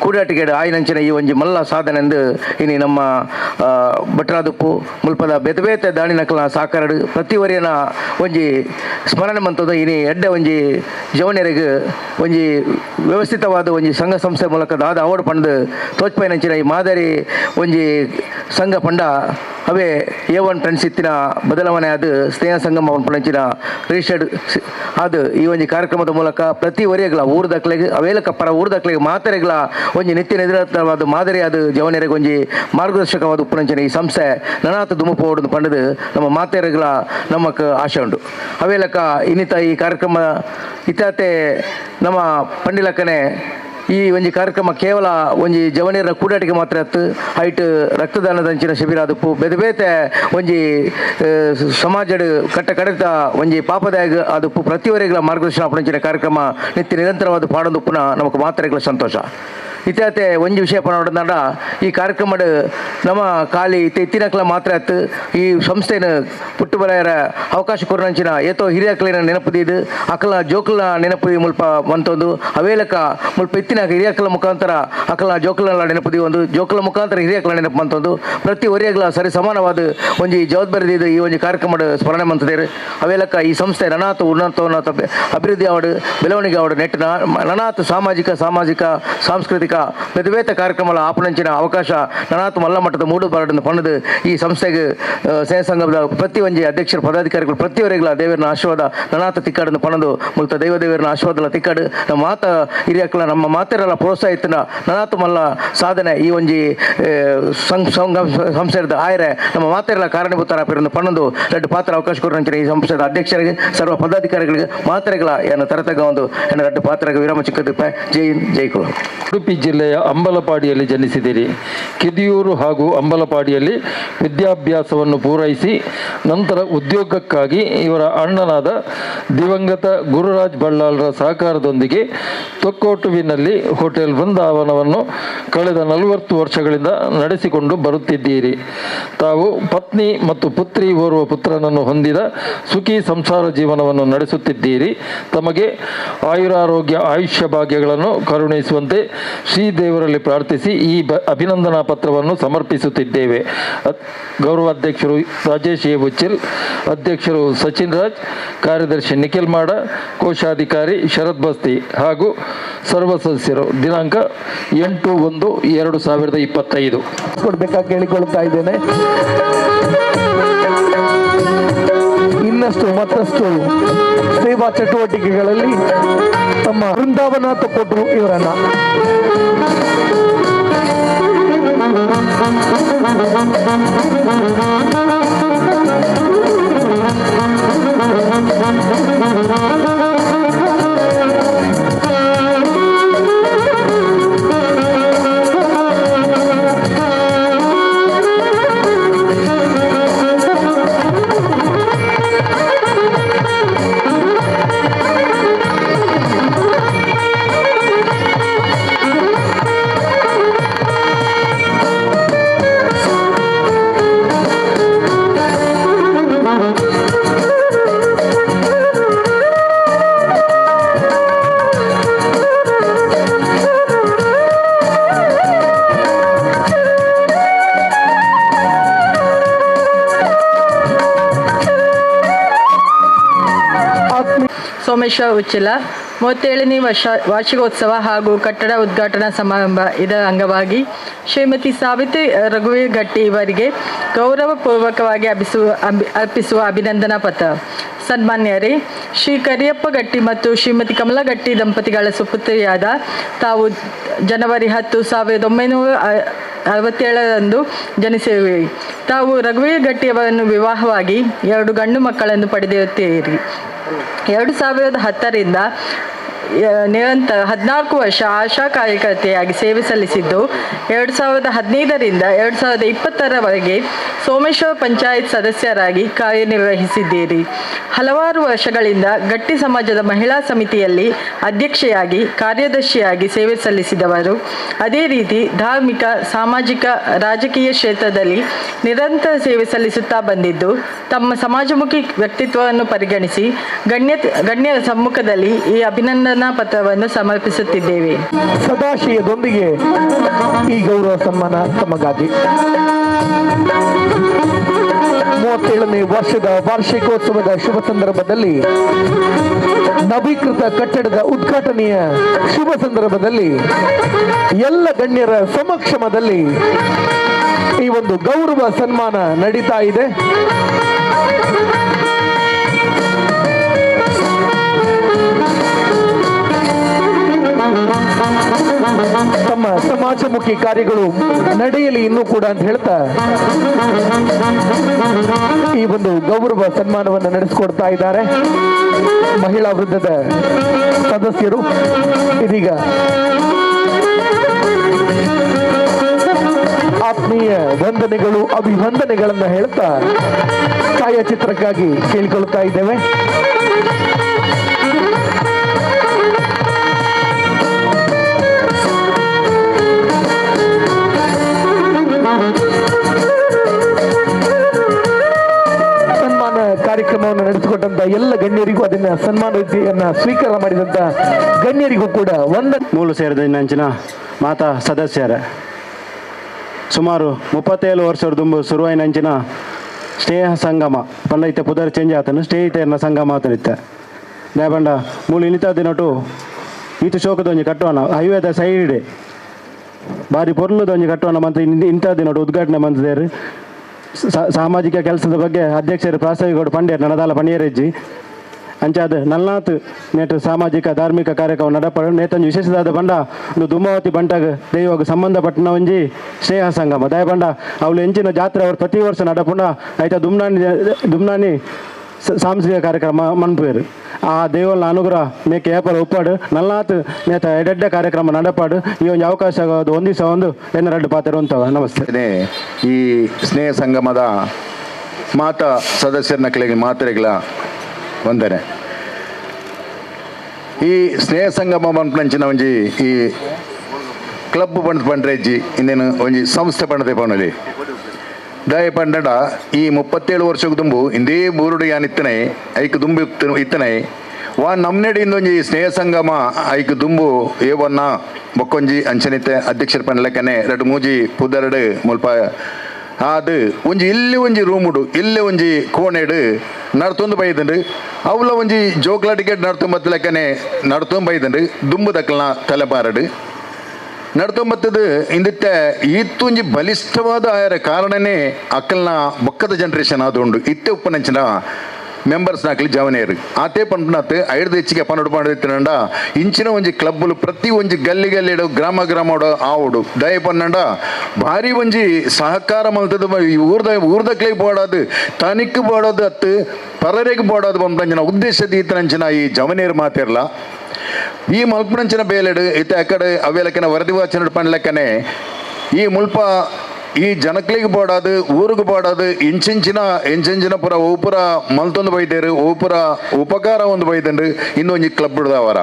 ಕೂಡಾಟಿಗೆ ಆಯ್ನಂಚಿನ ಈ ಒಂಜಿ ಮಲ್ಲ ಸಾಧನೆ ಎಂದು ಇನಿ ನಮ್ಮ ಭಟ್ರಾದುಪ್ಪು ಮುಲ್ಪದ ಬೇತೆ ಬೇತೆ ದಾಣಿನಕಲ ಸಾಕಾರಡು ಪ್ರತಿವರಿಯನ ಒಂಜಿ ಸ್ಮರಣೆ ಮಂತದ ಇನಿ ಎಡ್ಡೆ ಒಂಜಿ ಜವನೀರಿಗೆ ಒಂಜಿ ವ್ಯವಸ್ಥಿತವಾದ ಒಂಜಿ ಸಂಘ ಸಂಸ್ಥೆ ಮೂಲಕ ದಾದ ಅವಡು ಪಂಡದು ತೋಚ್ಪೈನಂಚಿನ ಈ ಮಾದರಿ ಒಂಜಿ ಸಂಘ ಪಂಡ ಅವೇ A1 ಟ್ರೆಂಡ್ಸ್ ಇತ್ತಿನ ಬದಲಾವಣೆ ಅದು ಸ್ನೇಹ ಸಂಗಮ ಪಂಚಿನ ರಿಜಿಸ್ಟರ್ಡ್ ಅದು ಈ ಒಂದು ಕಾರ್ಯಕ್ರಮದ ಮೂಲಕ ಪ್ರತಿ ವರೆಗಳ ಊರದಕ್ಲೆಗೆ ಅವೇಲಕ ಪರ ಊರದಕ್ಲೆಗೆ ಮಾತರೆಗಳ ಒಂಜಿ ನಿತ್ಯ ನಿರಂತರವಾದ ಮಾದರಿ ಅದು ಜವನರಿಗೆ ಒಂಜಿ ಮಾರ್ಗದರ್ಶಕವಾದ ಉಪ್ಪುನಂಚಿನ ಈ ಸಂಸ್ಥೆ ನನಾತ ದುಮುಪೋಡು ಪಂಡದು ನಮ್ಮ ಮಾತೆರೆಗಳ ನಮಕ್ ಆಶೆ ಉಂಟು ಅವೇಲಕ ಇನ್ನಿತ ಈ ಕಾರ್ಯಕ್ರಮ ಇತ್ತಾತೆ ನಮ್ಮ ಪಂಡಿಲಕ್ಕನೆ ಈ ಒಂಜಿ ಕಾರ್ಯಕ್ರಮ ಕೇವಲ ಒಂಜಿ ಜವನೀರ ಕೂಡಾಟಿಗೆ ಮಾತ್ರ ಅತ್ತು ಐಟ್ ರಕ್ತದಾನದ ಅಂಚಿನ ಶಿಬಿರ ಅದಪ್ಪು ಬೇತೆ ಬೇತೆ ಒಂಜಿ ಸಮಾಜಡ್ ಕಟ್ಟ ಕಡಿತ ಒಂಜಿ ಪಾಪದಾಯ ಅದಪ್ಪು ಪ್ರತಿವರೆಗಳ ಮಾರ್ಗದರ್ಶನ ಪಡಿಂಚಿನ ಕಾರ್ಯಕ್ರಮ ನಿತ್ಯ ನಿರಂತರವಾದ ಪಾಡೊಂದು ಪುನಃ ನಮಗೆ ಮಾತ್ರೆಗಳ ಸಂತೋಷ ಇತ್ಯಾತೆ ಒಂಜಿ ವಿಷಯ ಪನೋಡ ಈ ಕಾರ್ಯಕ್ರಮ ನಮ್ಮ ಖಾಲಿ ಇತ್ತಿನಕ್ಲ ಮಾತ್ರ ಅತ್ತು ಈ ಸಂಸ್ಥೆನ ಪುಟ್ಟು ಬಲಾಯರ ಅವಕಾಶ ಕೊರಂಚಿನ ಏತೋ ಹಿರಿಯಕ್ಲಿನ ನೆನಪುದಿದು ಅಕಲ ಜೋಕಲ್ನ ನೆನಪುದಿ ಮುಲ್ಪ ಮಂತೊಂದು ಅವೇಲಕ ಮುಲ್ಪ ಇತ್ತಿನ ಹಿರಿಯಕಲ ಮುಖಾಂತರ ಅಕಲ ಜೋಕಲ್ನ ನೆನಪುದಿ ಒಂದು ಜೋಕಲ ಮುಖಾಂತರ ಹಿರಿಯಕಲ ನೆನಪು ಮಂತೊಂದು ಪ್ರತಿ ಒರಿಯಗಳ ಸರಿ ಸಮಾನವಾದ ಒಂಜಿ ಜವಾಬ್ದಾರಿ ಈ ಒಂದು ಕಾರ್ಯಕ್ರಮ ಸ್ಮರಣೆ ಮಂತದೇರು ಅವೇಲಕ ಈ ಸಂಸ್ಥೆ ನನಾತ ಉನ್ನತ ಅಭಿವೃದ್ಧಿ ಆವಡು ಬೆಳವಣಿಗೆ ಆವಡು ನೆಟ್ಟಿನ ನನಾತ ಸಾಮಾಜಿಕ ಸಾಂಸ್ಕೃತಿಕ ಬೇತೆ ಬೇತೆ ಕಾರ್ಯಕ್ರಮಗಳ ಆಪಣಂಚಿನ ಅವಕಾಶ ನನಾತು ಮಲ್ಲ ಮಟ್ಟದ ಮೂಡು ಬರಡನ್ನು ಪಣ್ಣದು ಈ ಸಂಸ್ಥೆಗೆ ಸ್ನೇಹ ಸಂಘದ ಪ್ರತಿ ಒಂಜಿ ಅಧ್ಯಕ್ಷರು ಪದಾಧಿಕಾರಿಗಳು ಪ್ರತಿಯವರೆಗಳ ದೇವರನ ಆಶೀರ್ವಾದ ನನಾತ ತಿಕ್ಕಾಡನ್ನು ಪಣ್ಣದು ಮುಲ್ತ ದೇವರನ ಆಶೀರ್ವಾದ ತಿಕ್ಕಾಡು ನಮ್ಮ ಮಾತ ಹಿರಿಯಕ್ಕಳ ನಮ್ಮ ಮಾತೆರೆಲ್ಲ ಪ್ರೋತ್ಸಾಹಿತನ ನನಾತು ಮಲ್ಲ ಸಾಧನೆ ಈ ಒಂಜಿ ಸಂಸ್ಥೆದ ಆಯರೆ ನಮ್ಮ ಮಾತೆರೆಲ್ಲ ಕಾರಣಭೂತರಾಪಿರನ್ನು ಪಣ್ಣದು ಎರಡು ಪಾತ್ರ ಅವಕಾಶ ಕೊರಂಚಿನ ಈ ಸಂಸ್ಥೆದ ಅಧ್ಯಕ್ಷರಿಗೆ ಸರ್ವ ಪದಾಧಿಕಾರಿಗಳಿಗೆ ಮಾತೆರೆಗಳ ಏನು ತರತಗ ಒಂದು ಏನು ಎರಡು ಪಾತ್ರಗೆ ವಿರಾಮ ಚಿಕ್ಕದಿಪ್ಪ ಜೈ ಹಿಂದ್ ಜೈ ಕುಲ. ಉಡುಪಿ ಜಿಲ್ಲೆಯ ಅಂಬಲಪಾಡಿಯಲ್ಲಿ ಜನಿಸಿದಿರಿ. ಕಿದಿಯೂರು ಹಾಗೂ ಅಂಬಲಪಾಡಿಯಲ್ಲಿ ವಿದ್ಯಾಭ್ಯಾಸವನ್ನು ಪೂರೈಸಿ ನಂತರ ಉದ್ಯೋಗಕ್ಕಾಗಿ ಇವರ ಅಣ್ಣನಾದ ದಿವಂಗತ ಗುರುರಾಜ್ ಬಳ್ಳಾಲ್ರ ಸಹಕಾರದೊಂದಿಗೆ ತೊಕ್ಕೋಟುವಿನಲ್ಲಿ ಹೋಟೆಲ್ ವೃಂದಾವನವನ್ನು ಕಳೆದ 40 ವರ್ಷಗಳಿಂದ ನಡೆಸಿಕೊಂಡು ಬರುತ್ತಿದ್ದೀರಿ. ತಾವು ಪತ್ನಿ ಮತ್ತು ಪುತ್ರಿ ಓರ್ವ ಪುತ್ರನನ್ನು ಹೊಂದಿದ ಸುಖಿ ಸಂಸಾರ ಜೀವನವನ್ನು ನಡೆಸುತ್ತಿದ್ದೀರಿ. ತಮಗೆ ಆಯುರಾರೋಗ್ಯ ಆಯುಷ್ಯ ಭಾಗ್ಯಗಳನ್ನು ಕರುಣಿಸುವಂತೆ ಶ್ರೀದೇವರಲ್ಲಿ ಪ್ರಾರ್ಥಿಸಿ ಈ ಅಭಿನಂದನಾ ಪತ್ರವನ್ನು ಸಮರ್ಪಿಸುತ್ತಿದ್ದೇವೆ. ಗೌರವಾಧ್ಯಕ್ಷರು ರಾಜೇಶ್ ಎ ಉಚ್ಚಿಲ್, ಅಧ್ಯಕ್ಷರು ಸಚಿನ್ ರಾಜ್, ಕಾರ್ಯದರ್ಶಿ ನಿಖಿಲ್ ಮಾಡ, ಕೋಶಾಧಿಕಾರಿ ಶರತ್ ಬಸ್ತಿ ಹಾಗೂ ಸರ್ವ ಸದಸ್ಯರು. ದಿನಾಂಕ 8/1/2025 ಕೊಡ್ಬೇಕಾಗಿ ಕೇಳಿಕೊಳ್ತಾ ಇದ್ದೇನೆ. ಇನ್ನಷ್ಟು ಮತ್ತಷ್ಟು ಸೇವಾ ಚಟುವಟಿಕೆಗಳಲ್ಲಿ ತಮ್ಮ ಬೃಂದಾವನಾಥ ಕೊಟ್ಟರು ಇವರನ್ನ. ಸೋಮೇಶ್ವರ ಉಚ್ಚಿಲ 37ನೇ ವಾರ್ಷಿಕೋತ್ಸವ ಹಾಗೂ ಕಟ್ಟಡ ಉದ್ಘಾಟನಾ ಸಮಾರಂಭ ಇದರ ಅಂಗವಾಗಿ ಶ್ರೀಮತಿ ಸಾವಿತ್ರಿ ರಘುವೀರ್ಘಟ್ಟಿ ಇವರಿಗೆ ಗೌರವಪೂರ್ವಕವಾಗಿ ಅರ್ಪಿಸುವ ಅಭಿನಂದನಾ ಪತ್ರ. ಸನ್ಮಾನ್ಯರೇ, ಶ್ರೀ ಕರಿಯಪ್ಪ ಗಟ್ಟಿ ಮತ್ತು ಶ್ರೀಮತಿ ಕಮಲಾ ಗಟ್ಟಿ ದಂಪತಿಗಳ ಸುಪುತ್ರಿಯಾದ ತಾವು ಜನವರಿ 10, 1967ರಂದು ಜನಿಸಿರುವಿರಿ. ತಾವು ರಘುವೀರ್ ಗಟ್ಟಿಯವರನ್ನು ವಿವಾಹವಾಗಿ 2 ಗಂಡು ಮಕ್ಕಳನ್ನು ಪಡೆದಿರುತ್ತೀರಿ. 2010ರಿಂದ ನಿರಂತರ 14 ವರ್ಷ ಆಶಾ ಕಾರ್ಯಕರ್ತೆಯಾಗಿ ಸೇವೆ ಸಲ್ಲಿಸಿದ್ದು 2015ರಿಂದ 2020ರವರೆಗೆ ಸೋಮೇಶ್ವರ ಪಂಚಾಯತ್ ಸದಸ್ಯರಾಗಿ ಕಾರ್ಯನಿರ್ವಹಿಸಿದ್ದೀರಿ. ಹಲವಾರು ವರ್ಷಗಳಿಂದ ಗಟ್ಟಿ ಸಮಾಜದ ಮಹಿಳಾ ಸಮಿತಿಯಲ್ಲಿ ಅಧ್ಯಕ್ಷೆಯಾಗಿ ಕಾರ್ಯದರ್ಶಿಯಾಗಿ ಸೇವೆ ಸಲ್ಲಿಸಿದವರು. ಅದೇ ರೀತಿ ಧಾರ್ಮಿಕ, ಸಾಮಾಜಿಕ, ರಾಜಕೀಯ ಕ್ಷೇತ್ರದಲ್ಲಿ ನಿರಂತರ ಸೇವೆ ಸಲ್ಲಿಸುತ್ತಾ ಬಂದಿದ್ದು ತಮ್ಮ ಸಮಾಜಮುಖಿ ವ್ಯಕ್ತಿತ್ವವನ್ನು ಪರಿಗಣಿಸಿ ಗಣ್ಯರ ಸಮ್ಮುಖದಲ್ಲಿ ಈ ಅಭಿನಂದನಾ ಪತ್ರವನ್ನು ಸಮರ್ಪಿಸುತ್ತಿದ್ದೇವೆ. ಸದಾಶಯದೊಂದಿಗೆ ಈ ಗೌರವ ಸನ್ಮಾನ ತಮಗಾಗಿ. 37ನೇ ವರ್ಷದ ವಾರ್ಷಿಕೋತ್ಸವದ ಶುಭ ಸಂದರ್ಭದಲ್ಲಿ, ನವೀಕೃತ ಕಟ್ಟಡದ ಉದ್ಘಾಟನೆಯ ಶುಭ ಸಂದರ್ಭದಲ್ಲಿ ಎಲ್ಲ ಗಣ್ಯರ ಸಮಕ್ಷಮದಲ್ಲಿ ಈ ಒಂದು ಗೌರವ ಸನ್ಮಾನ ನಡೀತಾ ಇದೆ. ತಮ್ಮ ಸಮಾಜಮುಖಿ ಕಾರ್ಯಗಳು ನಡೆಯಲಿ ಇನ್ನೂ ಕೂಡ ಅಂತ ಹೇಳ್ತಾ ಈ ಒಂದು ಗೌರವ ಸನ್ಮಾನವನ್ನು ನಡೆಸಿಕೊಡ್ತಾ ಇದ್ದಾರೆ ಮಹಿಳಾ ವೃಂದದ ಸದಸ್ಯರು. ಇದೀಗ ಆತ್ಮೀಯ ವಂದನೆಗಳು, ಅಭಿವಂದನೆಗಳನ್ನು ಹೇಳ್ತಾ ಛಾಯಾಚಿತ್ರಕ್ಕಾಗಿ ಕೇಳಿಕೊಳ್ಳುತ್ತಾ ಇದ್ದೇವೆ. ಸನ್ಮಾನ ಕಾರ್ಯಕ್ರಮವನ್ನು ನಡೆಸಿಕೊಟ್ಟಂತ ಎಲ್ಲ ಗಣ್ಯರಿಗೂ, ಅದನ್ನ ಸನ್ಮಾನವನ್ನು ಸ್ವೀಕಾರ ಮಾಡಿದಂತ ಗಣ್ಯರಿಗೂ ಕೂಡ ಮೂಲು ಸೇರಿದ ನಂಚಿನ ಮಾತಾ ಸದಸ್ಯರ ಸುಮಾರು 37 ವರ್ಷದ ದುಂಬು ಶುರುವಾಯಿನಂಚಿನ ಸ್ನೇಹ ಸಂಗಮ ಪಂಡೈತೆ ಪುದರ್ ಚೇಂಜ್ ಆತನು ಸ್ನೇಹಿತರನ್ನ ಸಂಗಮ ಆತನಿತ್ತ ದಾಯಬಂಡ ಮೂಲು ಇನಿತ ದಿನಟು ಈತು ಶೋಕದೊಂಜಿ ಕಟ್ಟೋಣ ಹೈವೇದ ಸೈಡ್ ಬಾರಿ ಪೊರ್ಲುದೊಂಜಿ ಕಟ್ಟೋಣ ಮಂತ್ ಇಂಥ ದಿನಟು ಉದ್ಘಾಟನೆ ಮಂತದೇರು ಸಾಮಾಜಿಕ ಕೆಲಸದ ಬಗ್ಗೆ ಅಧ್ಯಕ್ಷರು ಪ್ರಾಸ್ತಾವಿಕ ಪಂಡ್ಯರು ನಡದಾಲ ಪಣಿಯರೆಜ್ಜಿ ಅಂಚಾದ ನಲ್ನಾತ್ ನೇಟು ಸಾಮಾಜಿಕ ಧಾರ್ಮಿಕ ಕಾರ್ಯಕ್ರಮ ನಡಪಡು ನೇತಂಜಿ ವಿಶೇಷವಾದ ಬಂಡ ಒಂದು ದುಮಾವತಿ ಬಂಟಾಗ ದೈವಾಗ ಸಂಬಂಧಪಟ್ಟನ ಒಂಜಿ ಸ್ನೇಹ ಸಂಗಮ ದಯ ಬಂಡ ಅವಳು ಎಂಚಿನ ಜಾತ್ರೆ ಅವರು ಪ್ರತಿ ವರ್ಷ ನಡಪುಂಡ ಆಯ್ತಾ ದುಮ್ನಾನಿ ಸಾಂಸ್ಕೃತಿಕ ಕಾರ್ಯಕ್ರಮ ಮನ್ಪೇರು ಆ ದೇವನ ಅನುಗ್ರಹ ಮೇಕೆ ಏಪಲ ಉಪ್ಪಾಡು ನಲ್ನಾತ್ ನೇತ ಎಡೆಡ್ಡ ಕಾರ್ಯಕ್ರಮ ನಡಪಾಡು ಈ ಒಂದು ಅವಕಾಶ ಆಗೋದು ಒಂದು ದಿವಸ ಒಂದು ಎನ್ನೆರಡು ಪಾತ್ರ ಅಂತವ. ನಮಸ್ತೆ. ಈ ಸ್ನೇಹ ಸಂಗಮದ ಮಾತಾ ಸದಸ್ಯರನ್ನ ಕೆಳಗೆ ಮಾತ್ರೆಗಳ ವಂದನೆ. ಈ ಸ್ನೇಹ ಸಂಗಮ ಪಂಪಂಚಿನ ಒಂಜಿ ಈ ಕ್ಲಬ್ ಪಂಡ್ರೆಜ್ಜಿ ಇನ್ನೇನು ಒಂಜಿ ಸಂಸ್ಥೆ ಪಂಡದೆ ಪವನಲಿ ದಯ ಪಂಡಡ ಈ 37 ವರ್ಷಕ್ಕೆ ದುಂಬು ಇಂದೇ ಬೂರುಡು ಯಾನ್ ಇತ್ತನೆ ಐಕ್ ದುಂಬು ಇತ್ತನೆ ವಾ ನಮ್ನೆಡಿ ಇಂದೊಂಜಿ ಸ್ನೇಹ ಸಂಗಮ ಐಕ್ ದುಂಬು ಏವನ್ನ ಬೊಕ್ಕೊಂಜಿ ಅಂಚನಿತ್ತೆ ಅಧ್ಯಕ್ಷರ ಪಂಡ್ಲಕ್ಕನೆ 2-3 ಪುದರಡು ಮುಲ್ಪ ಅದು ಒಂಜಿ ಇಲ್ಲಿ ಒಂಜಿ ರೂಮುಡು ಇಲ್ಲೇ ಒಂಜಿ ಕೋಣೆಡು ನಡ್ತೊಂದು ಬೈದಂಡು ಅವಳ ಒಂಜಿ ಜೋಕ್ಲ ಟಿಕೆಟ್ ನಡ್ತೊಂಬತ್ತಲಕ್ಕನೆ ನಡ್ತೊಂದು ಬೈದಂಡು ದುಂಬು ದಕ್ಕಲ್ನ ತಲೆಬಾರಡು ನಡ್ತೊಂಬತ್ತದು ಇಂದಿತ್ತೆ ಈತ್ತೊಂಜಿ ಬಲಿಷ್ಠವಾದ ಆಯರ ಕಾರಣನೇ ಅಕ್ಕಲ್ನ ಬೊಕ್ಕದ ಜನ್ರೇಷನ್ ಆದುಂಡು ಇತ್ತೆ ಉಪ್ಪನಂಚಿನ మెంబర్స్ నాకಲಿ ಜವನೇರು ಆತೆ ಪಂಪನತ್ ಐದು ಹೆಚ್ಚಿಗೆ ಪನ್ನೊಡು ಮಾಡಿರ್ತೀನಂಡ ಇಂಚಿನ ಒಂಜಿ ಕ್ಲಬ್ಬುಲು ಪ್ರತಿ ಒಂಜಿ ಗಲ್ಲಿ ಗಲ್ಲಿಡು ಗ್ರಾಮ ಗ್ರಾಮಡು ಆವುಡು ದಯ ಪನ್ನಂಡ ಭಾರಿ ಒಂಜಿ ಸಹಕಾರ ಮಲ್ತದ ಊರ್ದಕ್ಲೆ ಬೋಡೋದು ತನಿಕ್ ಬೋಡೋದು ಅತ್ತು ಪರರೆಗೆ ಬೋಡೋದು ಪಂಪಂಚಿನ ಉದ್ದೇಶದ ಈತನಂಚಿನ ಈ ಜವನೇರು ಮಾತಿರಲ್ಲ ಈ ಮಲ್ಪನಂಚಿನ ಬೇಲೆಡು ಇತ್ತ ಅಕಡೆ ಅವೇಲಕಿನ ವರದಿ ವಾಚನ ಪಂಡ್ಲೆಕ್ಕನೆ ಈ ಮುಲ್ಪ ಈ ಜನಕ್ಲಿಗೆ ಬೋಡೋದು ಊರಿಗೆ ಬೋಡೋದು ಇಂಚಿಂಚಿನ ಪುರ ಓಪುರ ಮಲ್ತೊಂದು ಬೈದೇರು ಓಪುರ ಉಪಕಾರ ಒಂದು ಬೈದನ್ರಿ ಇನ್ನೊಂದು ಕ್ಲಬ್ ಹಿಡ್ದವರ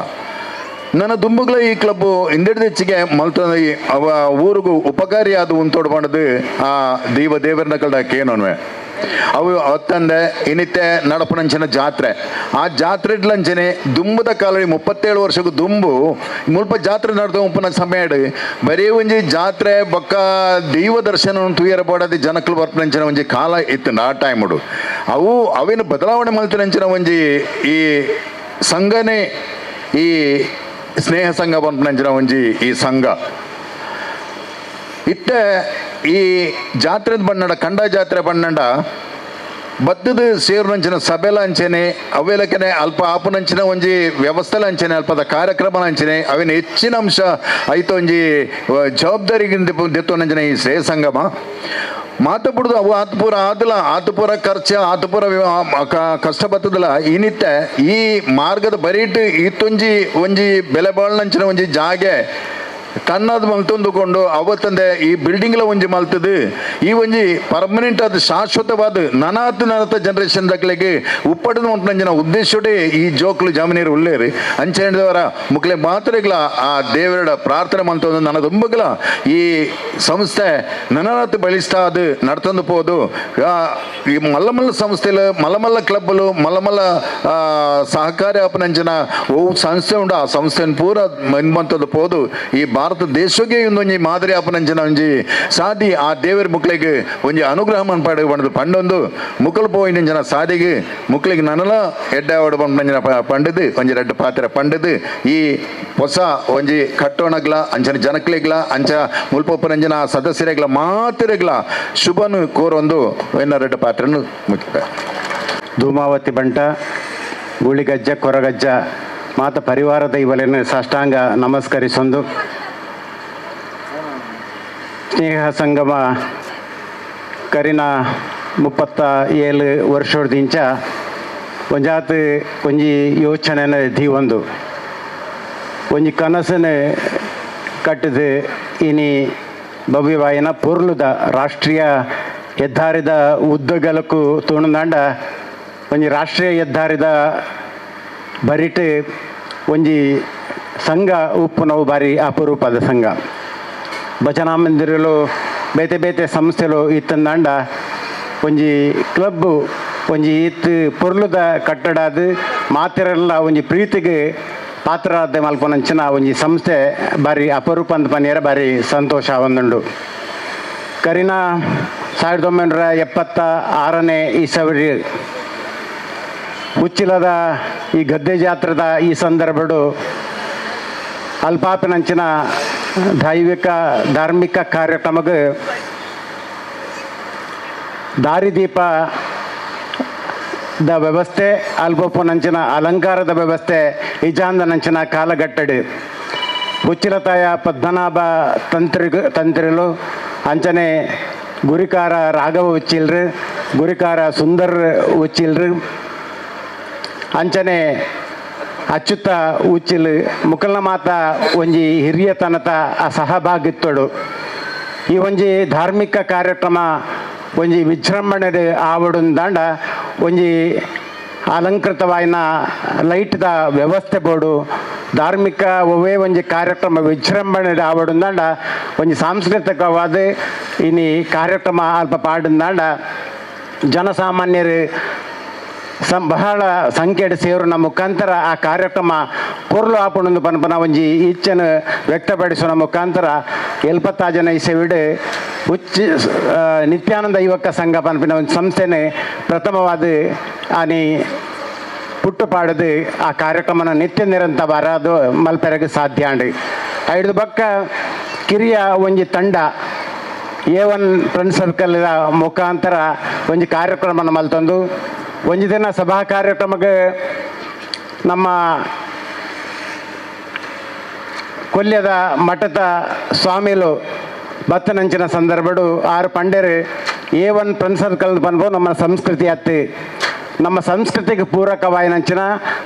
ನನ್ನ ದುಂಬುಗಳ ಈ ಕ್ಲಬ್ಬು ಹಿಂದಿಡ್ದ ಹೆಚ್ಚಿಗೆ ಮಲ್ತೊಂದು ಅವ ಊರಿಗೂ ಉಪಕಾರಿ ಆದ ಉಂತೋಡು ಮಾಡೋದು ಆ ದೇವರನ್ನ ಕಳ್ದಾಕೇನೋನ್ವೆ ಅವು ಹೊತ್ತಂದೆ ಇನ್ನಿತ್ತೆ ನಡಪನಂಚಿನ ಜಾತ್ರೆ ಆ ಜಾತ್ರೆ ಇಡ್ಲಂಚನೆ ದುಂಬದ ಕಾಲಡಿ 37 ವರ್ಷಕ್ಕೂ ದುಂಬು ಮುಲ್ಪ ಜಾತ್ರೆ ನಡೆದ ಉಪ್ಪನ ಸಮಯ ಬರೀ ಒಂಜಿ ಜಾತ್ರೆ ಬೊಕ್ಕ ದೈವ ದರ್ಶನ ತುಯ್ಯರ ಬೋಡದಿ ಜನಕ್ಕಲು ಬರ್ಪನಂಚಿನ ಒಂಜಿ ಕಾಲ ಇತ್ತು ಆ ಟೈಮುಡು ಅವೇನು ಬದಲಾವಣೆ ಮಲ್ತಿನಂಚಿನ ಒಂಜಿ ಈ ಸಂಘನೇ ಈ ಸ್ನೇಹ ಸಂಘ ಬಂಪನಂಚಿನ ಒಂಜಿ ಈ ಸಂಘ ಇತ್ತೆ ಈ ಜಾತ್ರೆದ ಬಣ್ಣಡ ಕಂಡ ಜಾತ್ರೆ ಬಣ್ಣಂಡ ಬತ್ತದ ಸೇರಿನಂಚಿನ ಸಭೆಲ ಅಂಚೆನೆ ಅವೇಲಕನೆ ಅಲ್ಪ ಆಪನಂಚಿನ ಒಂಜಿ ವ್ಯವಸ್ಥೆಲ ಅಂಚೆನೆ ಅಲ್ಪದ ಕಾರ್ಯಕ್ರಮ ಅಂಚೆನೆ ಅವೇನು ಹೆಚ್ಚಿನ ಅಂಶ ಐತ ಒಂಜಿ ಜವಾಬ್ದಾರಿಗಿಂತ ದೆತ್ತೋನಂಚಿನ ಈ ಶ್ರೇಯ ಸಂಗಮ ಮಾತಬಿಡುದು ಅವು ಆತುಪುರ ಖರ್ಚು ಆತುಪುರ ಕಷ್ಟ ಬತ್ತದಲ್ಲ ಇನ್ನಿತ್ತೆ ಈ ಮಾರ್ಗದ ಬರೀಟ್ ಇತ್ತೊಂಜಿ ಒಂಜಿ ಬೆಲೆ ಬಾಳ್ನಂಚಿನ ಒಂಜಿ ಜಾಗೆ ಕಣ್ಣದು ಮಲ್ತೊಂದುಕೊಂಡು ಅವತ್ತಂದೆ ಈ ಬಿಲ್ಡಿಂಗ್ಲ ಒಂಜಿ ಮಲ್ತದು ಈ ಒಂಜಿ ಪರ್ಮನೆಂಟ್ ಅದು ಶಾಶ್ವತವಾದ ನನಾತ ಜನರೇಷನ್ ದಕ್ಲೆಗೆ ಉಪ್ಪಡದ ಉಂಟಂಜಿನ ಉದ್ದೇಶೋಡೆ ಈ ಜೋಕ್ಲು ಜಾಮೀನೀರು ಉಳ್ಳೇರಿ ಅಂಚೆಂಡದವರ ಮುಕ್ಲೆ ಮಾತ್ರೆಗಳ ಆ ದೇವರ ಪ್ರಾರ್ಥನೆ ಮಲ್ತೊಂದು ನನ್ನ ದುಂಬಗಳ ಈ ಸಂಸ್ಥೆ ನನಾತ ಬಲಿಷ್ಠ ಅದು ನಡ್ತೊಂದು ಪೋದು ಈ ಮಲ್ಲಮಲ್ಲ ಸಂಸ್ಥೆಲು ಮಲ್ಲಮಲ್ಲ ಕ್ಲಬ್ಲು ಮಲ್ಲಮಲ್ಲ ಸಹಕಾರಿ ಅಪನಂಚಿನ ಓ ಸಂಸ್ಥೆ ಉಂಡು ಆ ಸಂಸ್ಥೆನ ಪೂರ ಮಂತದ್ದು ಪೋದು ಈ ಭಾರತ ದೇಶಕ್ಕೆ ಒಂದೊಂಜಿ ಮಾದರಿ ಆಪನಂಚಿನ ಒಂಜಿ ಸಾದಿ ಆ ದೇವರ ಮುಕ್ಳಿಗೆ ಒಂಜಿ ಅನುಗ್ರಹ ಮನ್ಪಾಡು ಬಂದು ಪಂಡೊಂದು ಮುಕ್ಕಲು ಪೋಯಿನ ಸಾದಿಗೆ ಮುಕ್ಳಿಗೆ ನನಲ ಎಡ್ಡಾವಡು ಬಂಪಂಜಿನ ಪಂಡದು ಒಂಜಿ ರೆಡ್ಡು ಪಾತ್ರೆ ಪಂಡದು ಈ ಹೊಸ ಒಂಜಿ ಕಟ್ಟೋಣಗ್ಲ ಅಂಚನ ಜನಕ್ಲಿಗ್ಲ ಅಂಚ ಮುಲ್ಪೊಪ್ಪನಂಜಿನ ಸದಸ್ಯರೆಗ್ಲ ಮಾತಿರೆಗ್ಲ ಶುಭನು ಕೋರೊಂದು ಎನ್ನ ರೆಡ್ಡು ಪಾತ್ರೆನು ಮುಖ್ಯ ಧೂಮಾವತಿ ಬಂಟ ಗೂಳಿಗಜ್ಜ ಕೊರಗಜ್ಜ ಮಾತ ಪರಿವಾರದ ಇವಲನ್ನು ಸಾಷ್ಟಾಂಗ ನಮಸ್ಕರಿಸೊಂದು ಸ್ನೇಹ ಸಂಗಮ ಕರಿನ 37 ವರ್ಷದಿಂಚ ಒಂಜಾತ್ ಒಂಜಿ ಯೋಚನೆನ ದೀವೊಂದು ಒಂಜಿ ಕನಸನ ಕಟ್ಟಿದು ಇನಿ ಭವ್ಯವಾಯಿನ ಪೊರ್ಲುದ ರಾಷ್ಟ್ರೀಯ ಹೆದ್ದಾರಿದ ಉದ್ದಗಲಕ್ಕೂ ತುಣುಂದಾಂಡ ಒಂಜಿ ರಾಷ್ಟ್ರೀಯ ಹೆದ್ದಾರಿದ ಬರಿಟ್ ಒಂಜಿ ಸಂಘ ಉಪ್ಪು ನಾವು ಬಾರಿ ಅಪರೂಪದ ಸಂಘ ಭಜನಾ ಮಂದಿರಲು ಬೇತೆ ಬೇತೆ ಸಂಸ್ಥೆಲು ಇತ್ತಂದಾಂಡ ಒಂಜಿ ಕ್ಲಬ್ ಒಂಜಿ ಇತ್ತು ಪೊರ್ಲುದ ಕಟ್ಟಡದ ಮಾತಿರಲ್ಲ ಒಂಜಿ ಪ್ರೀತಿಗೆ ಪಾತ್ರರಾದ ಮಲ್ಪನಂಚಿನ ಒಂಜಿ ಸಂಸ್ಥೆ ಬಾರಿ ಅಪರೂಪ ಅಂತ ಪನಿಯರ ಬಾರಿ ಸಂತೋಷ ಒಂದುಂಡು ಕರಿನ 1976ನೇ ಇಸವಿ ಉಚ್ಚಿಲದ ಈ ಗದ್ದೆ ಜಾತ್ರೆದ ಈ ಸಂದರ್ಭಡು ಅಲ್ಪಾಪಿನಂಚಿನ ಧಾರ್ಮಿಕ ಕಾರ್ಯಕ್ರಮಕ್ಕೆ ದಾರಿದೀಪದ ವ್ಯವಸ್ಥೆ ಅಲ್ಪಪ್ಪನಂಚಿನ ಅಲಂಕಾರದ ವ್ಯವಸ್ಥೆ ಇಜಾಂದನಂಚಿನ ಕಾಲಘಟ್ಟಡು ಉಚ್ಚಿಲತಾಯ ಪದ್ಮನಾಭ ತಂತ್ರಿಲು ಅಂಚನೆ ಗುರಿಕಾರ ರಾಘವ ಉಚ್ಚಿಲ್ರು ಗುರಿಕಾರ ಸುಂದರ್ ಉಚ್ಚಿಲ್ರು ಅಂಚನೆ ಅಚ್ಚುತ್ತ ಉಚ್ಚಿಲ್ ಮುಕಲ್ನ ಮಾತ ಒಂಜಿ ಹಿರಿಯತನತ ಆ ಸಹಭಾಗಿತ್ವಡು ಈ ಒಂಜಿ ಧಾರ್ಮಿಕ ಕಾರ್ಯಕ್ರಮ ಒಂಜಿ ವಿಜೃಂಭಣೆದ ಆವಡುಂದಾಂಡ ಒಂಜಿ ಅಲಂಕೃತವಾಯಿನ ಲೈಟ್ದ ವ್ಯವಸ್ಥೆ ಬೋಡು ಧಾರ್ಮಿಕ ಒವೇ ಒಂಜಿ ಕಾರ್ಯಕ್ರಮ ವಿಜೃಂಭಣೆದ ಆವಡುಂದಾಂಡ ಒಂಜಿ ಸಾಂಸ್ಕೃತಿಕವಾದ ಇನಿ ಕಾರ್ಯಕ್ರಮ ಅಲ್ಪ ಪಾಡುಂದಾಂಡ ಜನಸಾಮಾನ್ಯರು ಬಹಳ ಸಂಖ್ಯೆಡ್ ಸೇರಿನ ಮುಖಾಂತರ ಆ ಕಾರ್ಯಕ್ರಮ ಪೊರ್ಲು ಆಪುಣಂದು ಪನ್ಪನ ಒಂಜಿ ಇಚ್ಛೆನು ವ್ಯಕ್ತಪಡಿಸುವ ಮುಖಾಂತರ ಎಲ್ಪತ್ತಾ ಜನ ಇಸೆವಿಡು ನಿತ್ಯಾನಂದ ಯುವಕ ಸಂಘ ಪನ್ಪಿನ ಒಂದು ಸಂಸ್ಥೆನೇ ಪ್ರಥಮವಾದ ಆನಿ ಪುಟ್ಟುಪಾಡದು ಆ ಕಾರ್ಯಕ್ರಮನ ನಿತ್ಯ ನಿರಂತರ ಬರೋದು ಮಲ್ಪೆರಗೆ ಸಾಧ್ಯ ಅಂಡು ಐದು ಪಕ್ಕ ಕಿರಿಯ ಒಂಜಿ ತಂಡ A1 ಫ್ರೆಂಡ್ ಸರ್ಕಲ್ ಮುಖಾಂತರ ಒಂಜಿ ಕಾರ್ಯಕ್ರಮನ ಮಲ್ತೊಂದು ಒಂಜಿ ದಿನ ಸಭಾ ಕಾರ್ಯಕ್ರಮಕ್ಕೆ ನಮ್ಮ ಕೊಲ್ಯದ ಮಠದ ಸ್ವಾಮಿಲು ಬತ್ತನಂಚಿನ ಸಂದರ್ಭಡು ಆರು ಪಂಡೇರು A1 ಪ್ರಿನ್ಸರ್ ಕಲ್ದು ಬಂದು ನಮ್ಮ ಸಂಸ್ಕೃತಿ ಅತ್ತಿ ನಮ್ಮ ಸಂಸ್ಕೃತಿಗೆ ಪೂರಕವಾಯಿನಂಚಿನ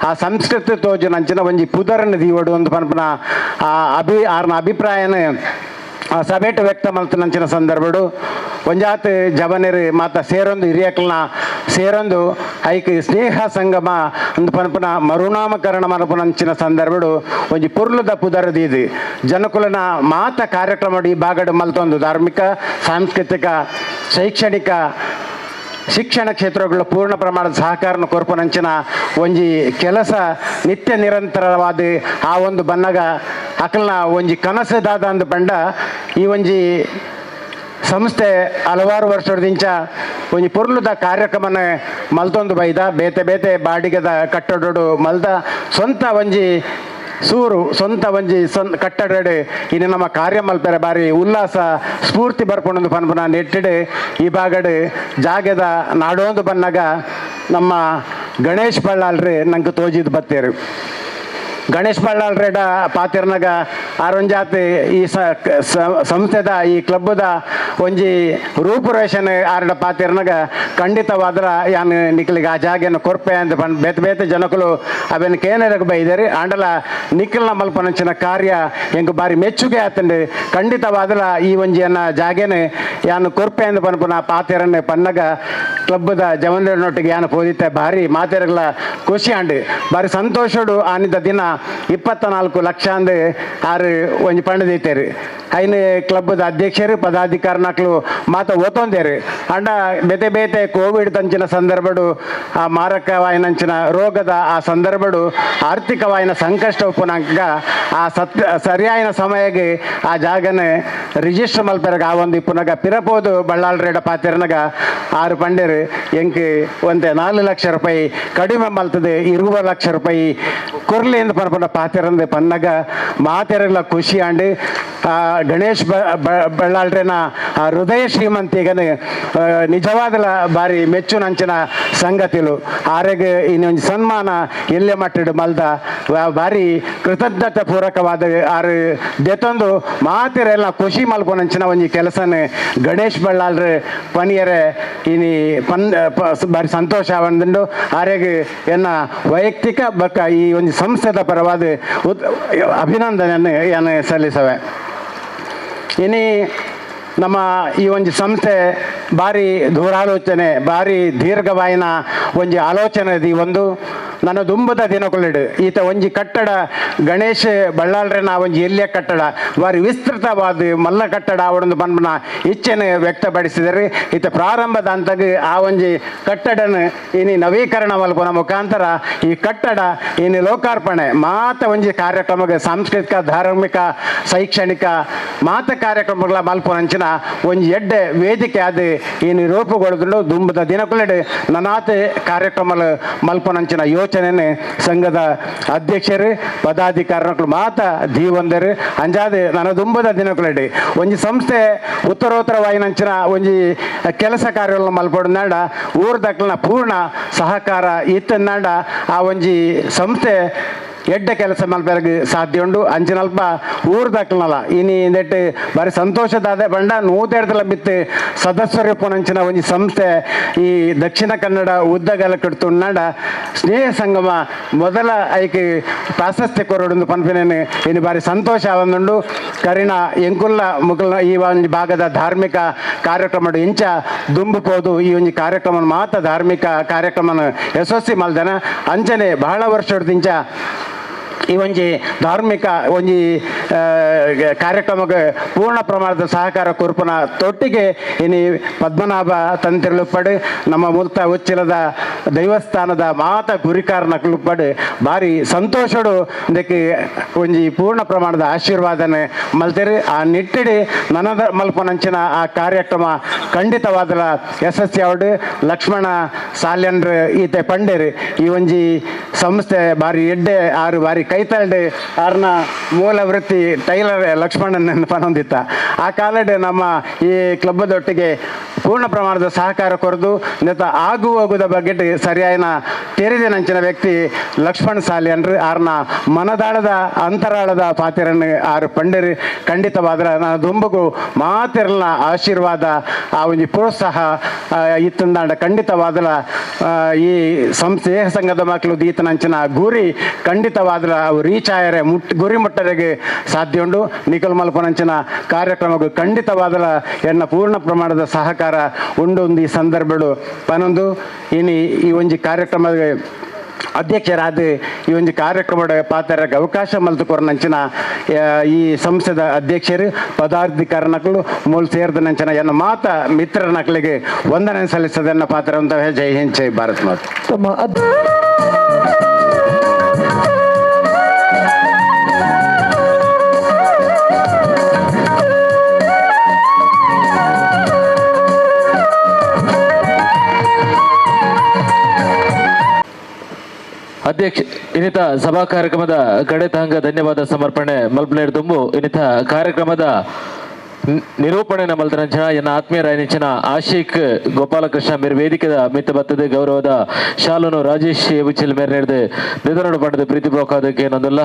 ಆ ಸಂಸ್ಕೃತಿ ತೋಜಿನಂಚಿನ ಒಂಜಿ ಪುದರನ್ನು ದೀವಡು ಒಂದು ಪನ್ಪನ ಆರ್ನ ಅಭಿಪ್ರಾಯನ ಸಭೆಟ್ ವ್ಯಕ್ತ ಮಲ್ತನಂಚಿನ ಸಂದರ್ಭಡು ಒಂಜಾತ್ ಜವನೇರು ಮಾತ ಸೇರೊಂದು ಹಿರಿಯಕಲ್ನ ಸೇರೊಂದು ಐಕ್ ಸ್ನೇಹ ಸಂಗಮ ಒಂದು ಪನ್ಪನ ಮರುನಾಮಕರಣ ಮನಪುನಂಚಿನ ಸಂದರ್ಭಡು ಒಂಜಿ ಪುರ್ಲುದ ಪುದರದೀದು ಜನಕುಲನ ಮಾತ ಕಾರ್ಯಕ್ರಮ ಈ ಬಾಗಡು ಮಲ್ತೊಂದು ಧಾರ್ಮಿಕ ಸಾಂಸ್ಕೃತಿಕ ಶೈಕ್ಷಣಿಕ ಶಿಕ್ಷಣ ಕ್ಷೇತ್ರಗಳು ಪೂರ್ಣ ಪ್ರಮಾಣದ ಸಹಕಾರನ ಕೊರ್ಪನಂಚಿನ ಒಂಜಿ ಕೆಲಸ ನಿತ್ಯ ನಿರಂತರವಾದ ಆ ಒಂದು ಬನ್ನಗ ಅಕಲ್ನ ಒಂಜಿ ಕನಸದಾದ ಅಂದು ಬಂಡ ಈ ಒಂಜಿ ಸಂಸ್ಥೆ ಹಲವಾರು ವರ್ಷದಿಂಚ ಒಂಜಿ ಪೊರ್ಲುದ ಕಾರ್ಯಕ್ರಮನ ಮಲ್ತೊಂದು ಬೈದ ಬೇತೆ ಬೇತೆ ಬಾಡಿಗೆದ ಕಟ್ಟಡೋಡು ಮಲ್ದ ಸ್ವಂತ ಒಂಜಿ ಸೂರು ಸ್ವಂತ ಒಂಜಿ ಕಟ್ಟಡ ಇನ್ನು ನಮ್ಮ ಕಾರ್ಯ ಮಲ್ಪೆರೆ ಬಾರಿ ಉಲ್ಲಾಸ ಸ್ಫೂರ್ತಿ ಬರ್ಕೊಂಡು ಪನ್ಪನ ನೆಟ್ಟಿಡು ಈ ಬಾಗಡು ಜಾಗದ ನಾಡೋಂದು ಬನ್ನಗ ನಮ್ಮ ಗಣೇಶ್ ಬಳ್ಳಾಲ್ರಿ ನಂಗೆ ತೋಜಿದ್ ಬತ್ತೇರು ಗಣೇಶ್ ಬಳ್ಳಾಲ್ರೆಡ ಪಾತಿರ್ನಾಗ ಆರೊಂಜಾತಿ ಈ ಸಂಸ್ಥೆದ ಈ ಕ್ಲಬ್ದ ಒಂಜಿ ರೂಪುರೇಷನ್ ಆರಡ ಪಾತಿರ್ನಾಗ ಖಂಡಿತವಾದ್ರ ಯಾನು ನಿಕ್ಲಿಗೆ ಆ ಜಾಗೆಯನ್ನು ಕೊರ್ಪೆ ಅಂತ ಬಂದು ಬೇತೆ ಬೇತೆ ಜನಕುಲು ಅವೇನು ಕೇನರಿಗೆ ಬೈದೇರಿ ಆಂಡಲ ನಿಖಿಲ್ನ ಮಲ್ಪನಂಚಿನ ಕಾರ್ಯ ಹೆಂಗೆ ಬಾರಿ ಮೆಚ್ಚುಗೆ ಆತಂಡು ಖಂಡಿತವಾದ್ರ ಈ ಒಂಜಿಯನ್ನ ಜಾಗೆನೆ ಯಾನು ಕೊರ್ಪೆ ಅಂತ ಪನ್ಪುನ ಪಾತಿರನ್ನೇ ಪನ್ನಗ ಕ್ಲಬ್ದ ಜವನೊಟ್ಟಿಗೆ ಯಾನು ಪೋದಿತ್ತೆ ಭಾರಿ ಮಾತೆರಗಳ ಖುಷಿ ಆಂಡು ಬಾರಿ ಸಂತೋಷಡು ಆನಿದ್ದ ದಿನ 24 ಲಕ್ಷ ಅಂದು ಆರು ಒಂಜಿ ಪಂಡದೈತೇರು ಐನು ಕ್ಲಬ್ದ ಅಧ್ಯಕ್ಷರು ಪದಾಧಿಕಾರಿನಕ್ಲು ಮಾತ ಓತೊಂದೇರು ಅಂಡ ಬೇತೆ ಬೇತೆ ಕೋವಿಡ್ ತಂಚಿನ ಸಂದರ್ಭಡು ಆ ಮಾರಕವಾಯಿನಂಚಿನ ರೋಗದ ಆ ಸಂದರ್ಭಡು ಆರ್ಥಿಕವಾಯಿನ ಸಂಕಷ್ಟ ಉಪನಾಗ ಆ ಸರಿಯಾಯಿನ ಸಮಯಗೆ ಆ ಜಾಗನೆ ರಿಜಿಸ್ಟರ್ ಮಲ್ಪೆರಗ ಆ ಒಂದು ಇಪ್ಪುನಾಗ ಪಿರಪೋದು ಬಳ್ಳಾಲ್ರೆಡ ಪಾತಿರನಾಗ ಆರು ಪಂಡೇರು ಎಂಕ್ ಒಂದೇ 4 ಲಕ್ಷ ರೂಪಾಯಿ ಕಡಿಮೆ ಮಲ್ತದೆ 20 ಲಕ್ಷ ರೂಪಾಯಿ ಕೊರ್ಲಿ ಎಂದು ಪನ್ಪನ ಪಾತಿರಂದು ಪನ್ನಗ ಮಾತೆರಗಳ ಖುಷಿ ಆಂಡು ಗಣೇಶ್ ಬಳ್ಳಾಲ್ರೆನ ಆ ಹೃದಯ ಶ್ರೀಮಂತಿಗನೆ ನಿಜವಾದ ಬಾರಿ ಮೆಚ್ಚುನಂಚಿನ ಸಂಗತಿಲು ಆರೆಗೆ ಇನ್ನೊಂದು ಸನ್ಮಾನ ಎಲ್ಲೆ ಮಟ್ಟಿಡು ಮಲ್ದ ಬಾರಿ ಕೃತಜ್ಞತೆ ಪೂರಕವಾದ ಆರು ದೆತ್ತೊಂದು ಮಾತೆರೆಲ್ಲ ಖುಷಿ ಮಲ್ಪೊನಂಚಿನ ಒಂಜಿ ಕೆಲಸನೇ ಗಣೇಶ್ ಬಳ್ಳಾಲ್ರೆ ಪನಿಯರೆ ಇನಿ ಬಾರಿ ಸಂತೋಷ ಬಂದು ಆರೆಗೆ ಎನ್ನ ವೈಯಕ್ತಿಕ ಬಕ್ಕ ಈ ಒಂದು ಸಂಸ್ಥೆದ ಪರವಾದ ಅಭಿನಂದನೆಯನ್ನು ಏನು ಸಲ್ಲಿಸವೆ ಇನಿ ನಮ್ಮ ಈ ಒಂದು ಸಂಸ್ಥೆ ಭಾರಿ ದೂರಾಲೋಚನೆ ಭಾರಿ ದೀರ್ಘವಾಯಿನ ಒಂಜಿ ಆಲೋಚನೆ ಇದೆ ಒಂದು ನನ್ನ ದುಂಬದ ದಿನಕೊಳ್ಳಿಡು ಈತ ಒಂಜಿ ಕಟ್ಟಡ ಗಣೇಶ್ ಬಳ್ಳಾಲ್ರೆನ ಒಂಜಿ ಎಲ್ಲಿಯ ಕಟ್ಟಡ ಭಾರಿ ವಿಸ್ತೃತವಾದ ಮಲ್ಲ ಕಟ್ಟಡ ಅವಡೊಂದು ಬಂದ್ನ ಇಚ್ಛೆನೆ ವ್ಯಕ್ತಪಡಿಸಿದರೆ ಈತ ಪ್ರಾರಂಭದ ಹಂತಗೆ ಆ ಒಂಜಿ ಕಟ್ಟಡನ ಇನಿ ನವೀಕರಣ ಮಲ್ಪನ ಮುಖಾಂತರ ಈ ಕಟ್ಟಡ ಇನ್ನು ಲೋಕಾರ್ಪಣೆ ಮಾತ ಒಂಜಿ ಕಾರ್ಯಕ್ರಮಕ್ಕೆ ಸಾಂಸ್ಕೃತಿಕ ಧಾರ್ಮಿಕ ಶೈಕ್ಷಣಿಕ ಮಾತ ಕಾರ್ಯಕ್ರಮಗಳ ಮಲ್ಪನಂಚಿನ ಒಂಜಿ ಎಡ್ಡೆ ವೇದಿಕೆ ಅದು ಇನ್ನು ರೂಪುಗೊಳ್ದು ದುಂಬದ ದಿನಕೊಳ್ಳಿಡು ನನಾತೆ ಕಾರ್ಯಕ್ರಮ ಮಲ್ಪನಂಚಿನ ಯೋಚನೆ ಸಂಘದ ಅಧ್ಯಕ್ಷರು ಪದಾಧಿಕಾರಿಗಳು ಮಾತ ದೀವಂದರು ಅಂಜಾದೆ ನನ್ನ ದುಂಬದ ದಿನಕೊಳ್ಳಿ ಒಂಜಿ ಸಂಸ್ಥೆ ಉತ್ತರೋತ್ತರವಾಯಿನಂಚಿನ ಒಂಜಿ ಕೆಲಸ ಕಾರ್ಯಗಳನ್ನು ಮಲ್ಪೊಂಡ ಊರ ದಕ್ಕಲ್ನ ಪೂರ್ಣ ಸಹಕಾರ ಇತ್ತಂದಾಂಡ ಆ ಒಂಜಿ ಸಂಸ್ಥೆ ಎಡ್ಡೆ ಕೆಲಸ ಮಲ್ಪೆರಗೆ ಸಾಧ್ಯ ಉಂಡು ಅಂಚಿನಲ್ಪ ಊರು ದಕ್ಕಲ್ನಲ್ಲ ಇನಿ ಇಂದೆಟ್ಟು ಬಾರಿ ಸಂತೋಷದಾದ ಬಂಡ 150 ಬಿತ್ತು ಸದಸ್ಯರು ಪೊನಂಚಿನ ಒಂಜಿ ಸಂಸ್ಥೆ ಈ ದಕ್ಷಿಣ ಕನ್ನಡ ಉದ್ದಗಲ ಕಡ್ತುಂಡ ಸ್ನೇಹ ಸಂಗಮ ಮೊದಲ ಐಕೆ ಪ್ರಾಶಸ್ತ್ಯ ಕೊರಡು ಪನ್ಪಿನೇನು ಇನ್ನು ಬಾರಿ ಸಂತೋಷ ಆವಂದುಂಡು ಕರಿಣ ಎಂಕುಲ್ಲ ಮುಕುಲ್ನ ಈ ಒಂದು ಭಾಗದ ಧಾರ್ಮಿಕ ಕಾರ್ಯಕ್ರಮ ಇಂಚ ದುಂಬುಪೋದು ಈ ಒಂದು ಕಾರ್ಯಕ್ರಮ ಮಾತ್ರ ಧಾರ್ಮಿಕ ಕಾರ್ಯಕ್ರಮ ಯಶಸ್ವಿ ಮಲ್ದನ ಅಂಚನೆ ಬಹಳ ವರ್ಷದಿಂಚ ಈ ಒಂಜಿ ಧಾರ್ಮಿಕ ಒಂಜಿ ಕಾರ್ಯಕ್ರಮಕ್ಕೆ ಪೂರ್ಣ ಪ್ರಮಾಣದ ಸಹಕಾರ ಕೊರ್ಪನ ತೊಟ್ಟಿಗೆ ಇನಿ ಪದ್ಮನಾಭ ತಂತಿರುಪಡು ನಮ್ಮ ಮುಲ್ತ ಉಚ್ಚಿಲದ ದೈವಸ್ಥಾನದ ಮಾತ ಗುರಿಕಾರನಕ್ಲುಪಡು ಭಾರಿ ಸಂತೋಷಡು ಇದಕ್ಕೆ ಒಂಜಿ ಪೂರ್ಣ ಪ್ರಮಾಣದ ಆಶೀರ್ವಾದನೆ ಮಲ್ತೇರಿ ಆ ನಿಟ್ಟಿಡಿ ನನದ ಮಲ್ಪನಂಚಿನ ಆ ಕಾರ್ಯಕ್ರಮ ಖಂಡಿತವಾದ ಯಶಸ್ವಿ ಅವಡು ಲಕ್ಷ್ಮಣ ಸಾಲ್ಯನ್ರು ಈತೆ ಪಂಡೇರಿ ಈ ಒಂಜಿ ಸಂಸ್ಥೆ ಭಾರಿ ಎಡ್ಡೆ ಆರು ಭಾರಿ ಕೈತಲ್ಡೆ ಆರ್ನ ಮೂಲ ವೃತ್ತಿ ಟೈಲರ್ ಲಕ್ಷ್ಮಣನ ಪನೊಂದಿತ್ತ ಆ ಕಾಲಡ್ ನಮ್ಮ ಈ ಕ್ಲಬ್ಬದೊಟ್ಟಿಗೆ ಪೂರ್ಣ ಪ್ರಮಾಣದ ಸಹಕಾರ ಕೊರದು ನೆತ ಆಗು ಹೋಗುದ ಬಗ್ಗೆ ಸರಿಯಾಯಿನ ತೆರೆದ ನಂಚಿನ ವ್ಯಕ್ತಿ ಲಕ್ಷ್ಮಣ್ ಸಾಲಿ ಅನ್ರಿ ಆರ್ನ ಮನದಾಳದ ಅಂತರಾಳದ ಪಾತಿರನ್ನು ಆರು ಪಂಡರಿ ಖಂಡಿತವಾದ್ರ ನಾನು ದುಂಬಗು ಮಾತಿರಲ್ನ ಆಶೀರ್ವಾದ ಆ ಒಂದು ಪ್ರೋತ್ಸಾಹ ಇತ್ತಂದಾಂಡ ಖಂಡಿತವಾದಲ ಈ ಸ್ನೇಹ ಸಂಘದ ಮಕ್ಕಳು ಈತನಂಚಿನ ಗುರಿ ಖಂಡಿತವಾದ್ರ ಅವು ರೀಚ್ ಆಯರೆ ಗುರಿ ಮುಟ್ಟರೆಗೆ ಸಾಧ್ಯ ಉಂಡು ನಿಖಲ್ ಮಲ್ಪನಂಚಿನ ಕಾರ್ಯಕ್ರಮಗಳು ಖಂಡಿತವಾದಲ ಎನ್ನ ಪೂರ್ಣ ಪ್ರಮಾಣದ ಸಹಕಾರ ಉಂಡು ಒಂದು ಈ ಸಂದರ್ಭಗಳು ಪನೊಂದು ಇನಿ ಈ ಒಂದು ಕಾರ್ಯಕ್ರಮದ ಅಧ್ಯಕ್ಷರಾದ ಈ ಒಂದು ಕಾರ್ಯಕ್ರಮದ ಪಾತ್ರಕ್ಕೆ ಅವಕಾಶ ಮಲ್ತುಕೊರ್ನಂಚಿನ ಈ ಸಂಸ್ಥೆದ ಅಧ್ಯಕ್ಷರು ಪದಾಧಿಕಾರಿಗಳು ಮೂಲ ಸೇರಿದ ನಂಚಿನ ಎನ್ನ ಮಾತ ಮಿತ್ರನಕ್ಳಿಗೆ ವಂದನೆ ಸಲ್ಲಿಸದನ್ನ ಪಾತ್ರ ಅಂತ ಜೈ ಹಿಂದ್ ಜೈ ಭಾರತ್ ಮಾತು. ಅಧ್ಯಕ್ಷ ಇನ್ನಿತ ಸಭಾ ಕಾರ್ಯಕ್ರಮದ ಕಡೆತಾಂಗ ಧನ್ಯವಾದ ಸಮರ್ಪಣೆ ಮಲ್ಪನೇರ್ ತುಂಬು ಇನ್ನಿತ ಕಾರ್ಯಕ್ರಮದ ನಿರೂಪಣೆನ ಮಲ್ತನಂಚನ ಎನ್ನ ಆತ್ಮೀಯ ರಾಯನಿಂಚನ ಆಶಿಕ್ ಗೋಪಾಲಕೃಷ್ಣ ಮೇರೆ ವೇದಿಕೆದ ಮಿತ್ತ ಬತ್ತದ ಗೌರವದ ಶಾಲುನು ರಾಜೇಶ್ ಉಚಿಲ್ ಮೇರೆ ನಡೆದು ನಿಧನೋಡು ಪಡೆದ ಪ್ರೀತಿ ಬ್ರೋಕಾದಕ್ಕೆ ಏನೊಂದಲ್ಲ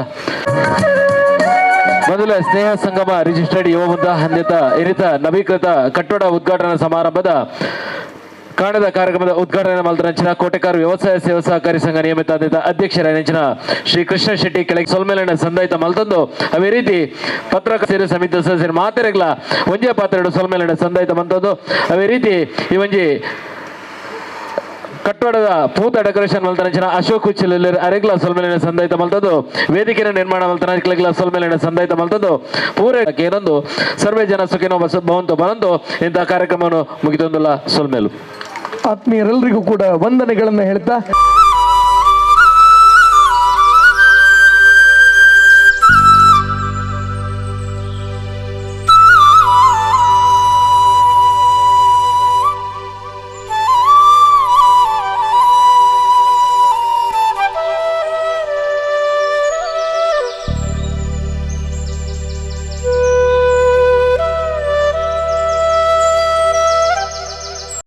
ಮೊದಲ ಸ್ನೇಹ ಸಂಗಮ ರಿಜಿಸ್ಟರ್ಡ್ ಯುವ ಮುದ್ದ ಹಂದಿತ ಇನ್ನಿತ ನವೀಕೃತ ಕಟ್ಟಡ ಉದ್ಘಾಟನಾ ಸಮಾರಂಭದ ಕಾಣದ ಕಾರ್ಯಕ್ರಮದ ಉದ್ಘಾಟನೆ ಮಲ್ತನಂಚಿನ ಕೋಟೆಕಾರ್ ವ್ಯವಸಾಯ ಸೇವಾ ಸಹಕಾರಿ ಸಂಘ ನಿಯಮಿತ ಅಧ್ಯಕ್ಷರಾಯಂಚಿನ ಶ್ರೀ ಕೃಷ್ಣ ಶೆಟ್ಟಿ ಕೆಳಗೆ ಸೊಲ್ಮೇಲನ ಸಂದಾಯಿತ ಮಲ್ತಂದು ಅವೇ ರೀತಿ ಪತ್ರಕ ಸೇರಿ ಸಮಿತಿ ಸದಸ್ಯರು ಮಾತೆರೆಗ್ಲ ಒಂಜೆ ಪಾತ್ರೆಡು ಸೊಲ್ಮೇಲನ ಸಂದಾಯಿತ ಮಂತಂದು ಅವೇ ರೀತಿ ಈ ಒಂಜಿ ಕಟ್ಟಡದ ಪೂತ ಡೆಕೋರೇಷನ್ ಮಲ್ತನಂಚಿನ ಅಶೋಕ್ ಉಚ್ಚಿಲ್ ಅರೆಗ್ಲ ಸೊಲ್ಮೇಲಿನ ಸಂದಾಯಿತ ಮಲ್ತದ್ದು ವೇದಿಕೆಯ ನಿರ್ಮಾಣ ಮಲ್ತನ ಸೊಲ್ಮೇಲಿನ ಸಂದಾಯಿತ ಮಲ್ತದ್ದು ಪೂರೈಕೆ ಏನೊಂದು ಸರ್ವೇ ಜನ ಸುಖಿನೋ ಭವಂತು ಬರಂದು ಇಂತಹ ಕಾರ್ಯಕ್ರಮವನ್ನು ಮುಗಿತೊಂದಲ್ಲ ಸೊಲ್ಮೇಲು. ಆತ್ಮೀಯರೆಲ್ಲರಿಗೂ ಕೂಡ ವಂದನೆಗಳನ್ನು ಹೇಳ್ತಾ